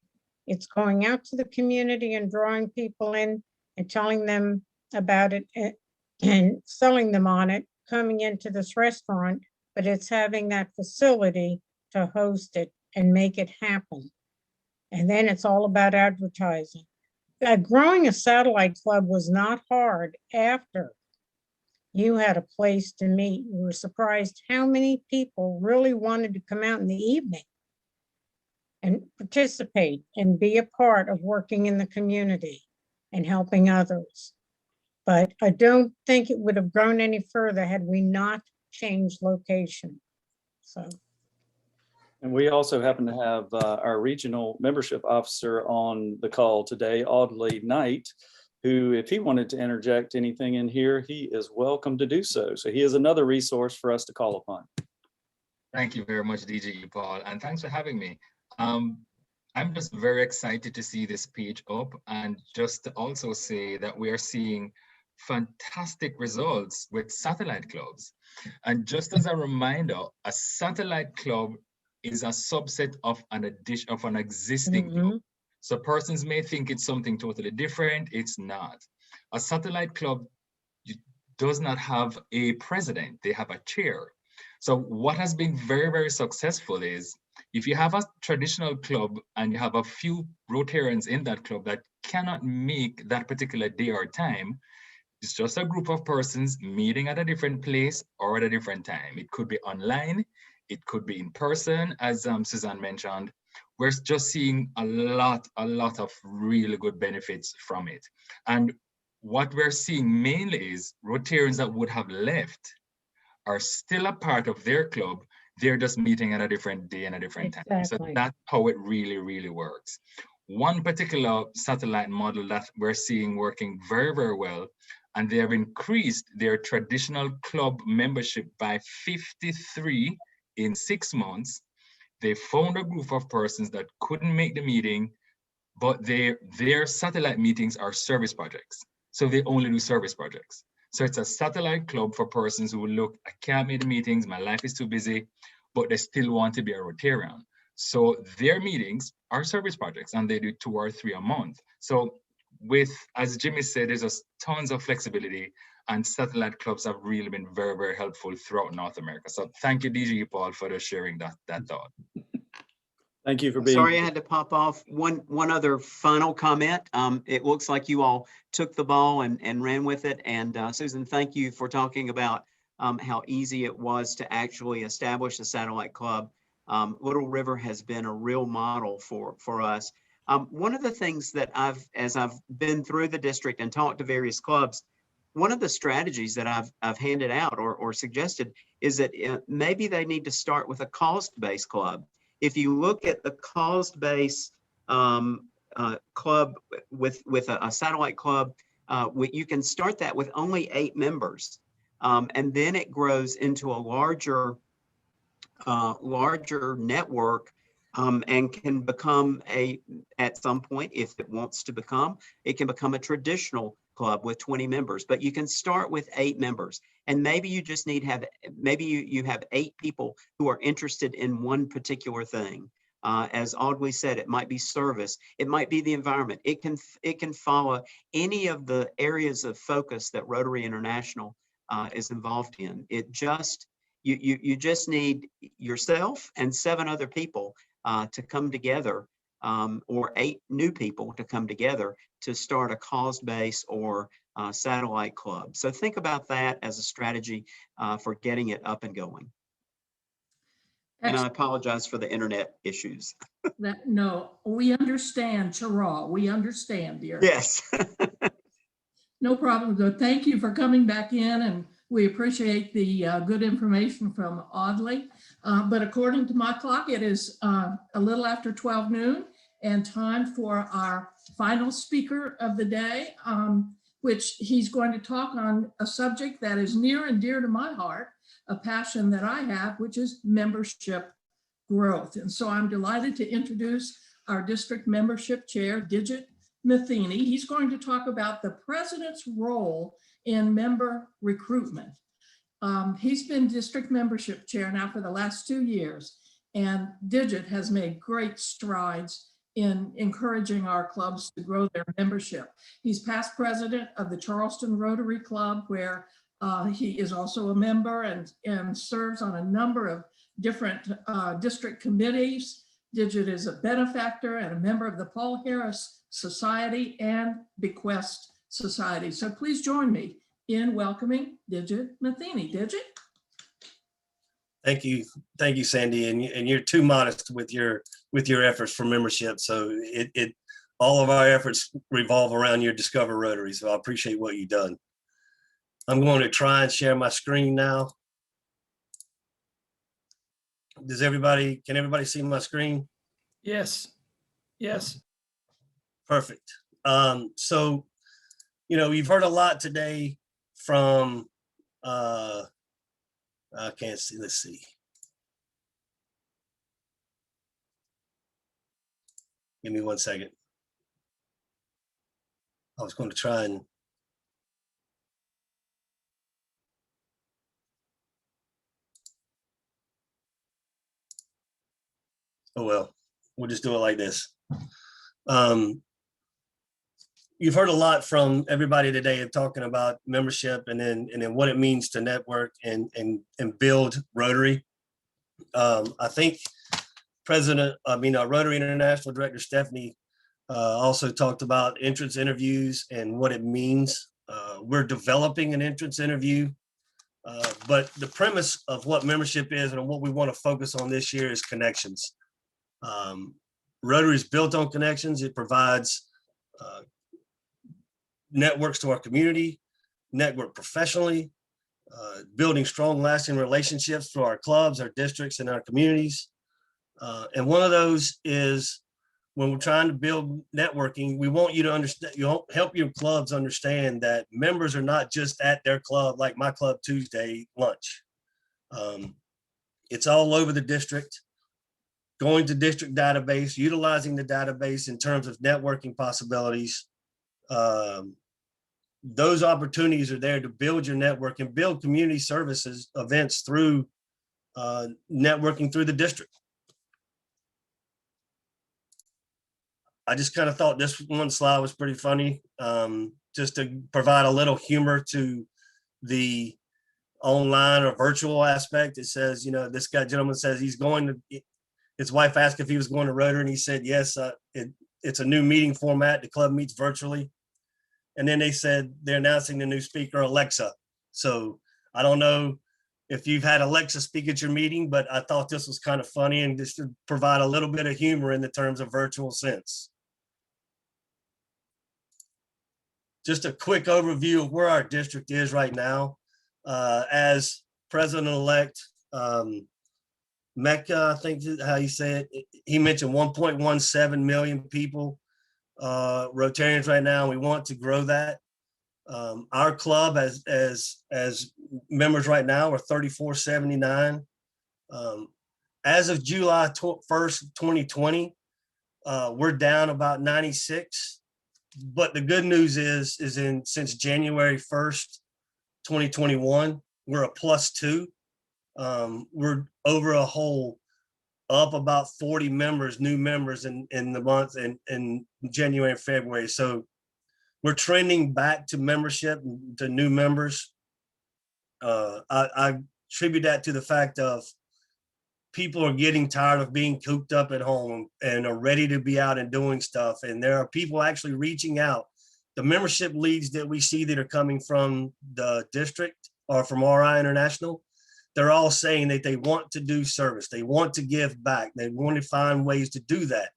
It's going out to the community and drawing people in and telling them about it and selling them on it, coming into this restaurant, but it's having that facility to host it and make it happen. And then it's all about advertising. Growing a satellite club was not hard after you had a place to meet. You were surprised how many people really wanted to come out in the evening and participate and be a part of working in the community and helping others. But I don't think it would have grown any further had we not changed location. So. And we also happen to have our regional membership officer on the call today, Audley Knight, who, if he wanted to interject anything in here, he is welcome to do so. So he is another resource for us to call upon. Thank you very much, DG Paul, and thanks for having me. I'm just very excited to see this page up, and just to also say that we are seeing fantastic results with satellite clubs. And just as a reminder, a satellite club is a subset of an existing club. So persons may think it's something totally different. It's not. A satellite club does not have a president, they have a chair. So what has been very, very successful is if you have a traditional club and you have a few Rotarians in that club that cannot make that particular day or time, it's just a group of persons meeting at a different place or at a different time. It could be online, it could be in person, as Suzanne mentioned. We're just seeing a lot of really good benefits from it. And what we're seeing mainly is Rotarians that would have left are still a part of their club. They're just meeting at a different day and a different time. So that's how it really, really works. One particular satellite model that we're seeing working very, very well, and they have increased their traditional club membership by 53 in 6 months. They found a group of persons that couldn't make the meeting, but their satellite meetings are service projects. So they only do service projects. So it's a satellite club for persons who will look, I can't make the meetings, my life is too busy, but they still want to be a Rotarian. So their meetings are service projects and they do 2 or 3 a month. So with, as Jimmie said, there's just tons of flexibility, and satellite clubs have really been very, very helpful throughout North America. So thank you, DG Paul, for the sharing that thought. Thank you for being. Sorry I had to pop off. One other final comment. It looks like you all took the ball and ran with it. And Susan, thank you for talking about how easy it was to actually establish a satellite club. Little River has been a real model for us. One of the things that as I've been through the district and talked to various clubs, one of the strategies that I've handed out or suggested is that maybe they need to start with a cost-based club. If you look at the cost-based club with a satellite club, you can start that with only 8 members. And then it grows into a larger network and can become at some point, if it wants to become, it can become a traditional club with 20 members, but you can start with 8 members. And maybe you just maybe you have 8 people who are interested in one particular thing. As Audley said, it might be service, it might be the environment. It can follow any of the areas of focus that Rotary International is involved in. It just, you just need yourself and 7 other people to come together, or 8 new people to come together to start a cause-based or satellite club. So think about that as a strategy for getting it up and going. And I apologize for the internet issues. No, we understand, Chara. We understand, dear. Yes. No problem, though. Thank you for coming back in, and we appreciate the good information from Audley. But according to my clock, it is a little after 12 noon and time for our final speaker of the day, which he's going to talk on a subject that is near and dear to my heart, a passion that I have, which is membership growth. And so I'm delighted to introduce our district membership chair, Jimmie Matheny. He's going to talk about the president's role in member recruitment. He's been district membership chair now for the last 2 years, and Digit has made great strides in encouraging our clubs to grow their membership. He's past president of the Charleston Rotary Club, where he is also a member and serves on a number of different district committees. Digit is a benefactor and a member of the Paul Harris Society and Bequest Society. So please join me in welcoming Jimmie Matheny. Digit. Thank you, Sandy. And you're too modest with your efforts for membership. So all of our efforts revolve around your Discover Rotary. So I appreciate what you've done. I'm going to try and share my screen now. Can everybody see my screen? Yes. Yes. Perfect. So, you've heard a lot today from, I can't see, let's see. Give me 1 second. I was going to try and. Oh, well, we'll just do it like this. You've heard a lot from everybody today of talking about membership and then what it means to network and build Rotary. I think Rotary International Director Stephanie also talked about entrance interviews and what it means. We're developing an entrance interview, but the premise of what membership is and what we want to focus on this year is connections. Rotary is built on connections. It provides networks to our community, network professionally, building strong, lasting relationships through our clubs, our districts, and our communities. And one of those is when we're trying to build networking, we want you to understand, help your clubs understand that members are not just at their club, like my club Tuesday lunch. It's all over the district, going to district database, utilizing the database in terms of networking possibilities. Those opportunities are there to build your network and build community services events through networking through the district. I just kind of thought this one slide was pretty funny, just to provide a little humor to the online or virtual aspect. It says, this gentleman says he's going to, his wife asked if he was going to Rotary, and he said, yes, it's a new meeting format. The club meets virtually. And then they said they're announcing the new speaker, Alexa. So I don't know if you've had Alexa speak at your meeting, but I thought this was kind of funny and just to provide a little bit of humor in the terms of virtual sense. Just a quick overview of where our district is right now. As President-elect Mecca, I think is how you say it, he mentioned 1.17 million people, Rotarians right now. We want to grow that. Our club as members right now are 3,479. As of July 1st, 2020, we're down about 96. But the good news is since January 1st, 2021, we're a +2. We're over a whole up about 40 members, new members in the month in January and February. So we're trending back to membership, to new members. I attribute that to the fact of people are getting tired of being cooped up at home and are ready to be out and doing stuff. And there are people actually reaching out. The membership leads that we see that are coming from the district or from RI International, they're all saying that they want to do service. They want to give back. They want to find ways to do that.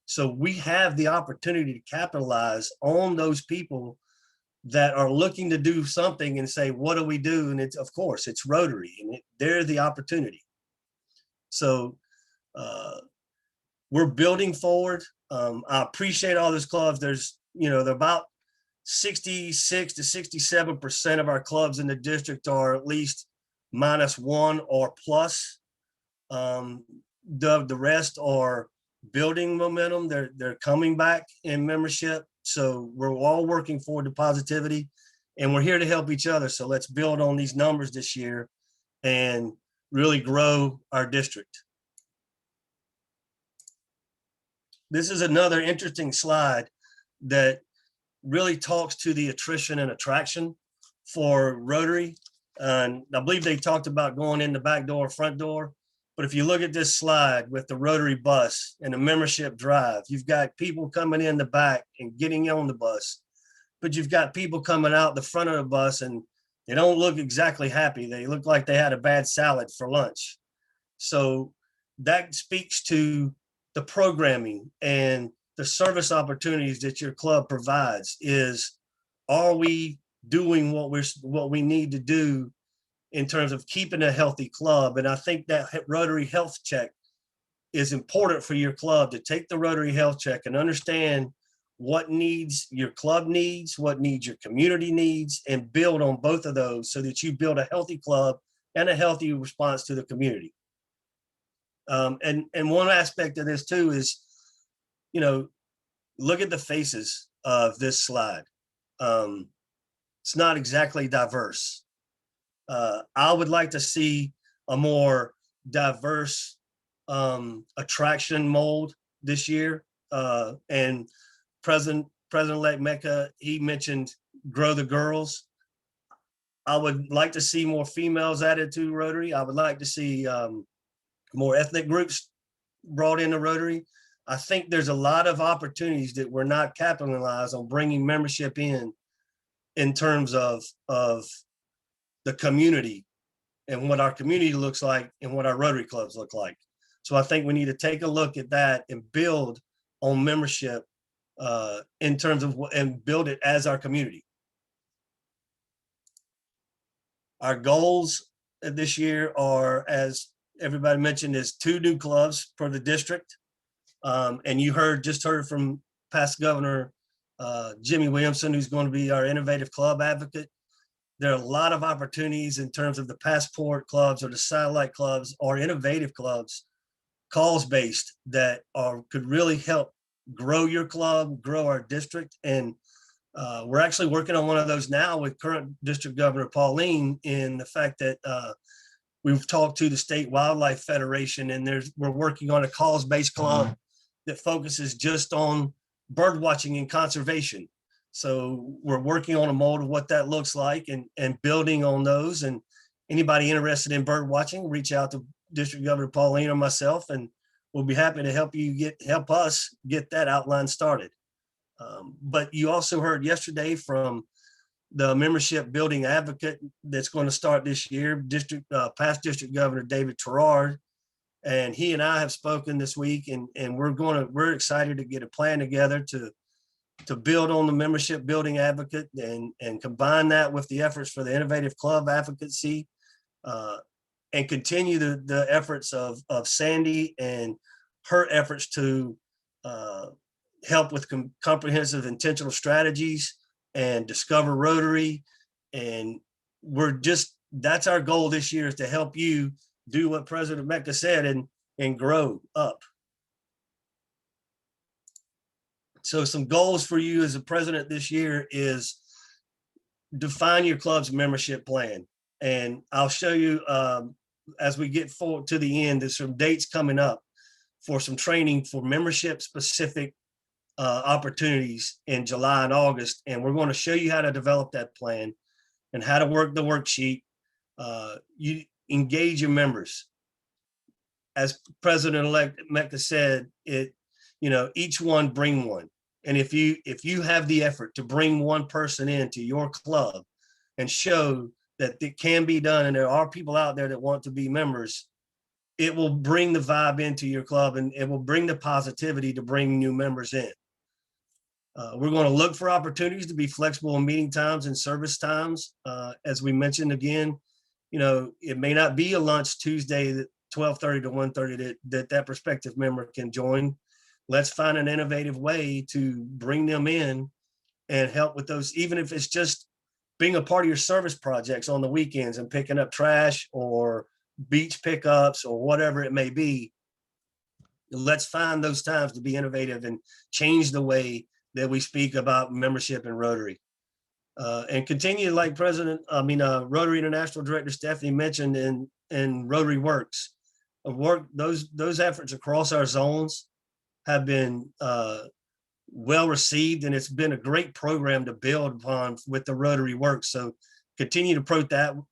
So we have the opportunity to capitalize on those people that are looking to do something and say, what do we do? And it's, of course, it's Rotary, and they're the opportunity. So we're building forward. I appreciate all those clubs. There's, they're about 66 to 67% of our clubs in the district are at least -1 or plus. The rest are building momentum. They're coming back in membership. So we're all working forward to positivity, and we're here to help each other. So let's build on these numbers this year and really grow our district. This is another interesting slide that really talks to the attrition and attraction for Rotary. And I believe they talked about going in the back door, front door. But if you look at this slide with the Rotary bus and the membership drive, you've got people coming in the back and getting on the bus, but you've got people coming out the front of the bus and they don't look exactly happy. They look like they had a bad salad for lunch. So that speaks to the programming and the service opportunities that your club provides. Are we doing what we need to do in terms of keeping a healthy club? And I think that Rotary Health Check is important for your club, to take the Rotary Health Check and understand what needs your club needs, what needs your community needs, and build on both of those so that you build a healthy club and a healthy response to the community. And one aspect of this too is, look at the faces of this slide. It's not exactly diverse. I would like to see a more diverse attraction mold this year. And President-elect Mehta, he mentioned grow the girls. I would like to see more females added to Rotary. I would like to see more ethnic groups brought into Rotary. I think there's a lot of opportunities that we're not capitalized on bringing membership in terms of the community and what our community looks like and what our Rotary clubs look like. So I think we need to take a look at that and build on membership in terms of and build it as our community. Our goals this year are, as everybody mentioned, is 2 new clubs for the district. And you just heard from past Governor Jimmie Williamson, who's going to be our innovative club advocate. There are a lot of opportunities in terms of the passport clubs or the satellite clubs or innovative clubs, calls-based, that could really help grow your club, grow our district. And we're actually working on one of those now with current District Governor Pauline, in the fact that we've talked to the State Wildlife Federation, and we're working on a calls-based club that focuses just on bird watching and conservation. So we're working on a mold of what that looks like and building on those. And anybody interested in bird watching, reach out to District Governor Pauline or myself, and we'll be happy to help us get that outline started. But you also heard yesterday from the membership building advocate that's going to start this year, past District Governor David Terrard, and he and I have spoken this week, and we're excited to get a plan together to build on the membership building advocate and combine that with the efforts for the innovative club advocacy, and continue the efforts of Sandy and her efforts to help with comprehensive intentional strategies and discover Rotary. And that's our goal this year, is to help you do what President Mehta said and grow up. So some goals for you as a president this year is define your club's membership plan. And I'll show you as we get forward to the end, there's some dates coming up for some training for membership specific opportunities in July and August. And we're going to show you how to develop that plan and how to work the worksheet. You engage your members. As President-elect Mehta said, each one bring one. And if you have the effort to bring one person into your club and show that it can be done, and there are people out there that want to be members, it will bring the vibe into your club, and it will bring the positivity to bring new members in. We're going to look for opportunities to be flexible in meeting times and service times. As we mentioned again, it may not be a lunch Tuesday at 12:30 to 1:30 that prospective member can join. Let's find an innovative way to bring them in and help with those, even if it's just being a part of your service projects on the weekends and picking up trash or beach pickups or whatever it may be. Let's find those times to be innovative and change the way that we speak about membership in Rotary. And continue, like Rotary International Director Stephanie mentioned, in Rotary Works. Those efforts across our zones have been well received, and it's been a great program to build upon with the Rotary Works. So continue to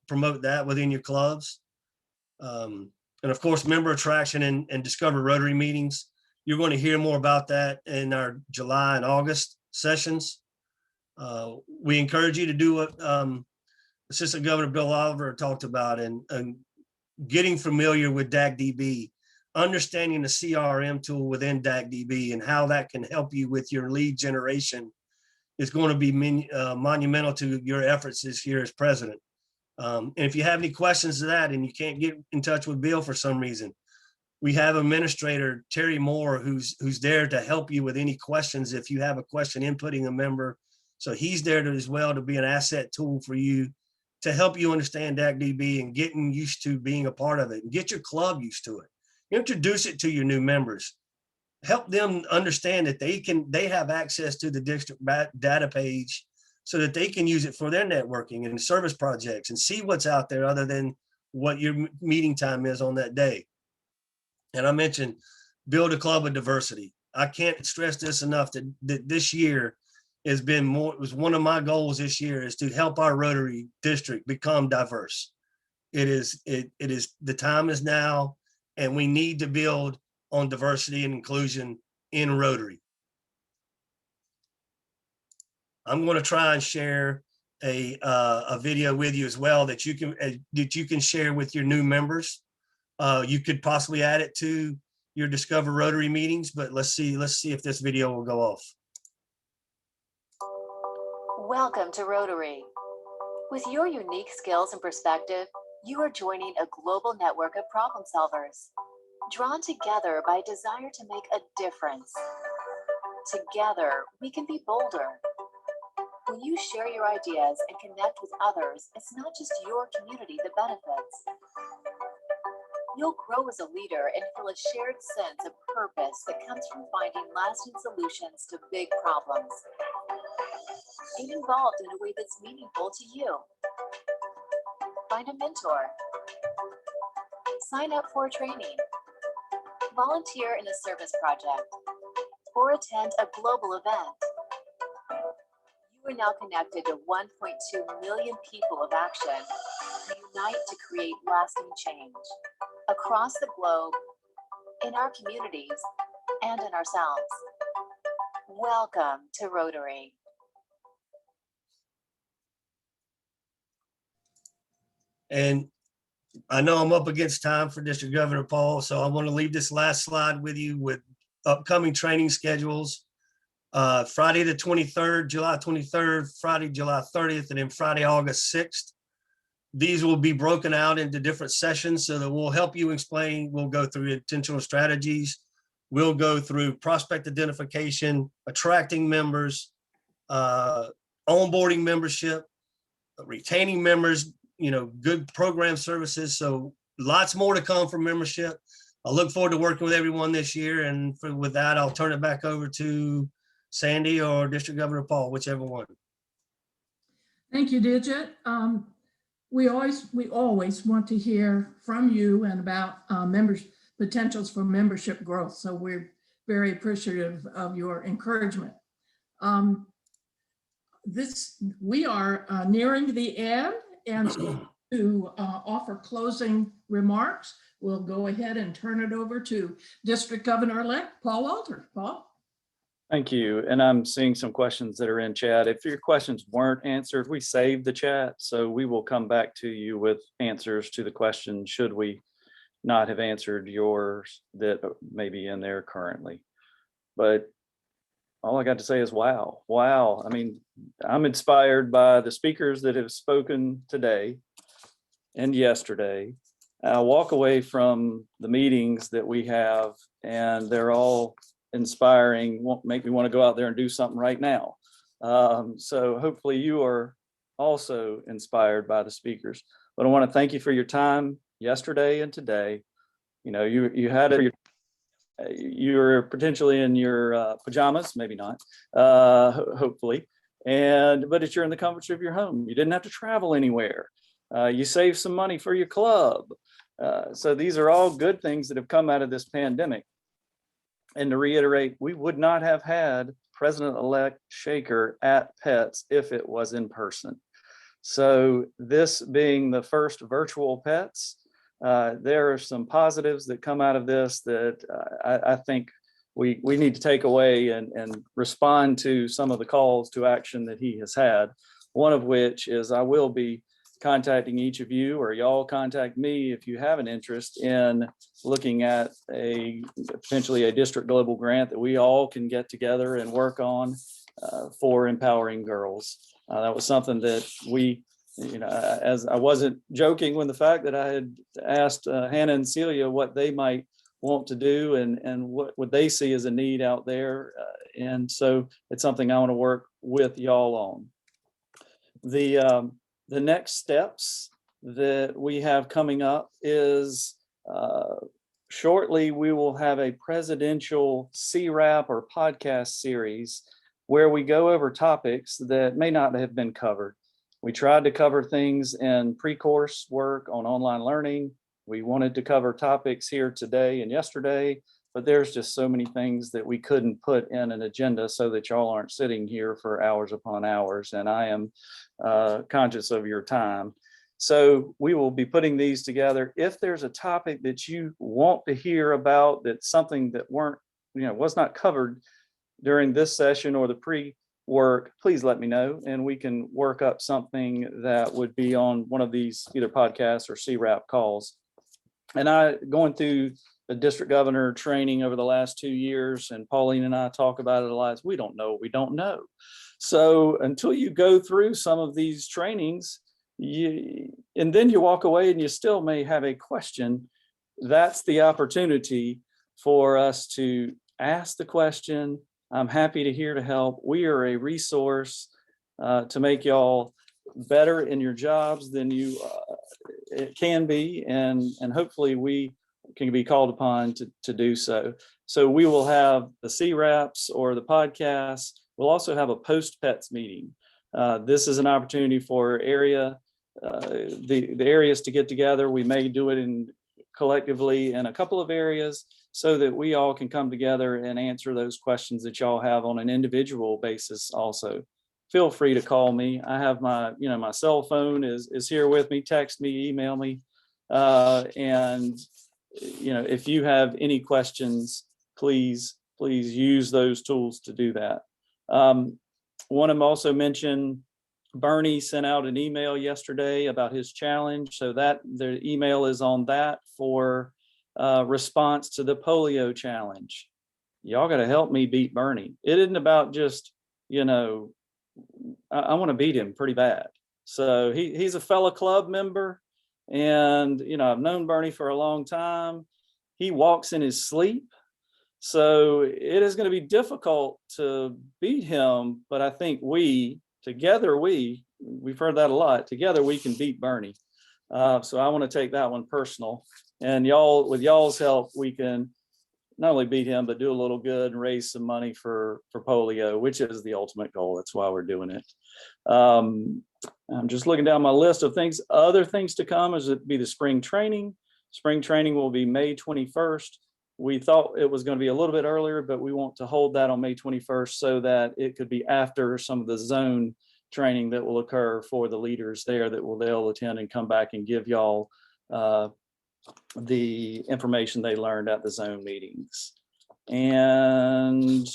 promote that within your clubs. And of course, member attraction and Discover Rotary meetings. You're going to hear more about that in our July and August sessions. We encourage you to do what Assistant Governor Bill Oliver talked about, and getting familiar with DACDB, understanding the CRM tool within DACDB and how that can help you with your lead generation is going to be monumental to your efforts this year as president. And if you have any questions to that and you can't get in touch with Bill for some reason, we have Administrator Terry Moore who's there to help you with any questions if you have a question inputting a member. So he's there as well to be an asset tool for you to help you understand DACDB and getting used to being a part of it and get your club used to it. Introduce it to your new members. help them understand that they have access to the district data page so that they can use it for their networking and service projects and see what's out there other than what your meeting time is on that day. And I mentioned build a club of diversity. I can't stress this enough that this year has been more, it was one of my goals this year is to help our Rotary district become diverse. It is the time is now, and we need to build on diversity and inclusion in Rotary. I'm going to try and share a video with you as well that you can share with your new members. You could possibly add it to your Discover Rotary meetings, but let's see if this video will go off. Welcome to Rotary. With your unique skills and perspective, you are joining a global network of problem solvers, drawn together by a desire to make a difference. Together, we can be bolder. When you share your ideas and connect with others, it's not just your community that benefits. You'll grow as a leader and feel a shared sense of purpose that comes from finding lasting solutions to big problems. Get involved in a way that's meaningful to you. Find a mentor. Sign up for a training. Volunteer in a service project. Or attend a global event. You are now connected to 1.2 million people of action who unite to create lasting change across the globe, in our communities, and in ourselves. Welcome to Rotary. And I know I'm up against time for District Governor Paul, so I want to leave this last slide with you with upcoming training schedules. Friday the 23rd, July 23rd, Friday, July 30th, and then Friday, August 6th. These will be broken out into different sessions so that we'll help you explain. We'll go through intentional strategies. We'll go through prospect identification, attracting members, onboarding membership, retaining members, good program services. So lots more to come from membership. I look forward to working with everyone this year. And with that, I'll turn it back over to Sandy or District Governor Paul, whichever one. Thank you, Digit. We always want to hear from you and about potentials for membership growth. So we're very appreciative of your encouragement. We are nearing the end, and so to offer closing remarks, we'll go ahead and turn it over to District Governor-elect Paul Walter. Paul. Thank you. And I'm seeing some questions that are in chat. If your questions weren't answered, we saved the chat. So we will come back to you with answers to the question should we not have answered yours that may be in there currently. But all I got to say is wow. Wow. I mean, I'm inspired by the speakers that have spoken today and yesterday. I walk away from the meetings that we have and they're all inspiring, won't make me want to go out there and do something right now. So hopefully you are also inspired by the speakers. But I want to thank you for your time yesterday and today. You had it. You're potentially in your pajamas, maybe not, hopefully. But you're in the comforts of your home. You didn't have to travel anywhere. You saved some money for your club. So these are all good things that have come out of this pandemic. And to reiterate, we would not have had President-elect Shekhar at PETS if it was in person. So this being the first virtual PETS, there are some positives that come out of this that I think we need to take away and respond to some of the calls to action that he has had. One of which is I will be contacting each of you, or y'all contact me if you have an interest in looking at potentially a district global grant that we all can get together and work on for empowering girls. That was something that we, as I wasn't joking when the fact that I had asked Hannah and Celia what they might want to do and what would they see as a need out there. And so it's something I want to work with y'all on. The next steps that we have coming up is shortly, we will have a presidential CRAP or podcast series where we go over topics that may not have been covered. We tried to cover things in pre-course work on online learning. We wanted to cover topics here today and yesterday, but there's just so many things that we couldn't put in an agenda so that y'all aren't sitting here for hours upon hours. And I am conscious of your time. So we will be putting these together. If there's a topic that you want to hear about, that's something that was not covered during this session or the pre-work, please let me know, and we can work up something that would be on one of these either podcasts or CRAP calls. And going through the district governor training over the last 2 years, and Pauline and I talk about it a lot. We don't know, we don't know. So until you go through some of these trainings, and then you walk away and you still may have a question, that's the opportunity for us to ask the question. I'm happy to help. We are a resource to make y'all better in your jobs than you it can be, and hopefully we can be called upon to do so. So we will have the CRAPs or the podcast. We'll also have a post-PETS meeting. This is an opportunity for the areas to get together. We may do it collectively in a couple of areas so that we all can come together and answer those questions that y'all have on an individual basis also. Feel free to call me. I have my cell phone is here with me. Text me, email me. And if you have any questions, please use those tools to do that. Want to also mention Bernie sent out an email yesterday about his challenge. So that the email is on that for response to the polio challenge. Y'all got to help me beat Bernie. It isn't about just, I want to beat him pretty bad. So he's a fellow club member, and I've known Bernie for a long time. He walks in his sleep. So it is going to be difficult to beat him, but I think we've heard that a lot. Together we can beat Bernie. So I want to take that one personal. And with y'all's help, we can not only beat him, but do a little good and raise some money for polio, which is the ultimate goal. That's why we're doing it. I'm just looking down my list of things. Other things to come is it'd be the spring training. Spring training will be May 21st. We thought it was going to be a little bit earlier, but we want to hold that on May 21st so that it could be after some of the zone training that will occur for the leaders there they'll attend and come back and give y'all the information they learned at the zone meetings. And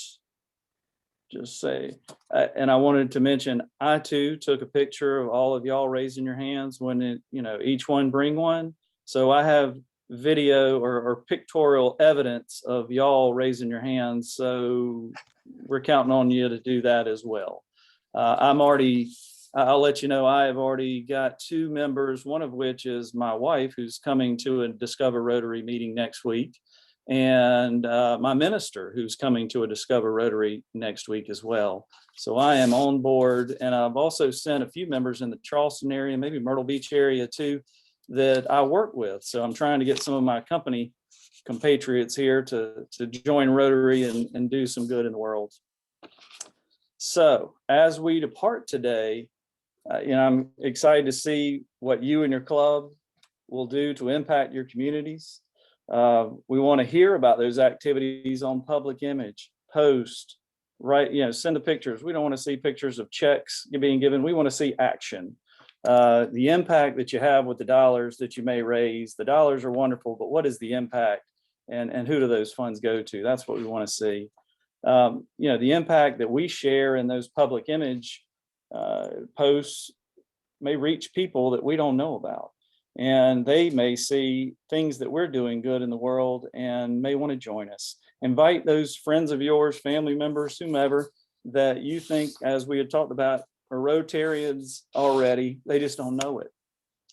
I wanted to mention, I too took a picture of all of y'all raising your hands when each one bring one. So I have video or pictorial evidence of y'all raising your hands. So we're counting on you to do that as well. I'll let you know, I have already got 2 members, one of which is my wife, who's coming to a Discover Rotary meeting next week, and my minister, who's coming to a Discover Rotary next week as well. So I am on board, and I've also sent a few members in the Charleston area, maybe Myrtle Beach area too, that I work with. So I'm trying to get some of my company compatriots here to join Rotary and do some good in the world. So as we depart today, I'm excited to see what you and your club will do to impact your communities. We want to hear about those activities on public image, post, send the pictures. We don't want to see pictures of checks being given. We want to see action. The impact that you have with the dollars that you may raise. The dollars are wonderful, but what is the impact, and who do those funds go to? That's what we want to see. The impact that we share in those public image posts may reach people that we don't know about, and they may see things that we're doing good in the world and may want to join us. Invite those friends of yours, family members, whomever, that you think, as we had talked about, are Rotarians already. They just don't know it.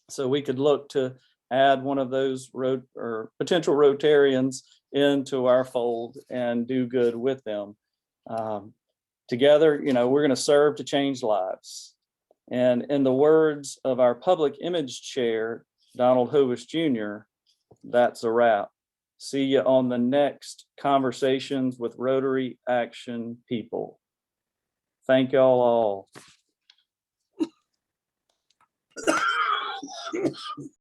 So we could look to add one of those potential Rotarians into our fold and do good with them. Together, we're going to serve to change lives. And in the words of our public image chair, Donald Hovis Jr., that's a wrap. See you on the next Conversations with Rotary Action People. Thank y'all all.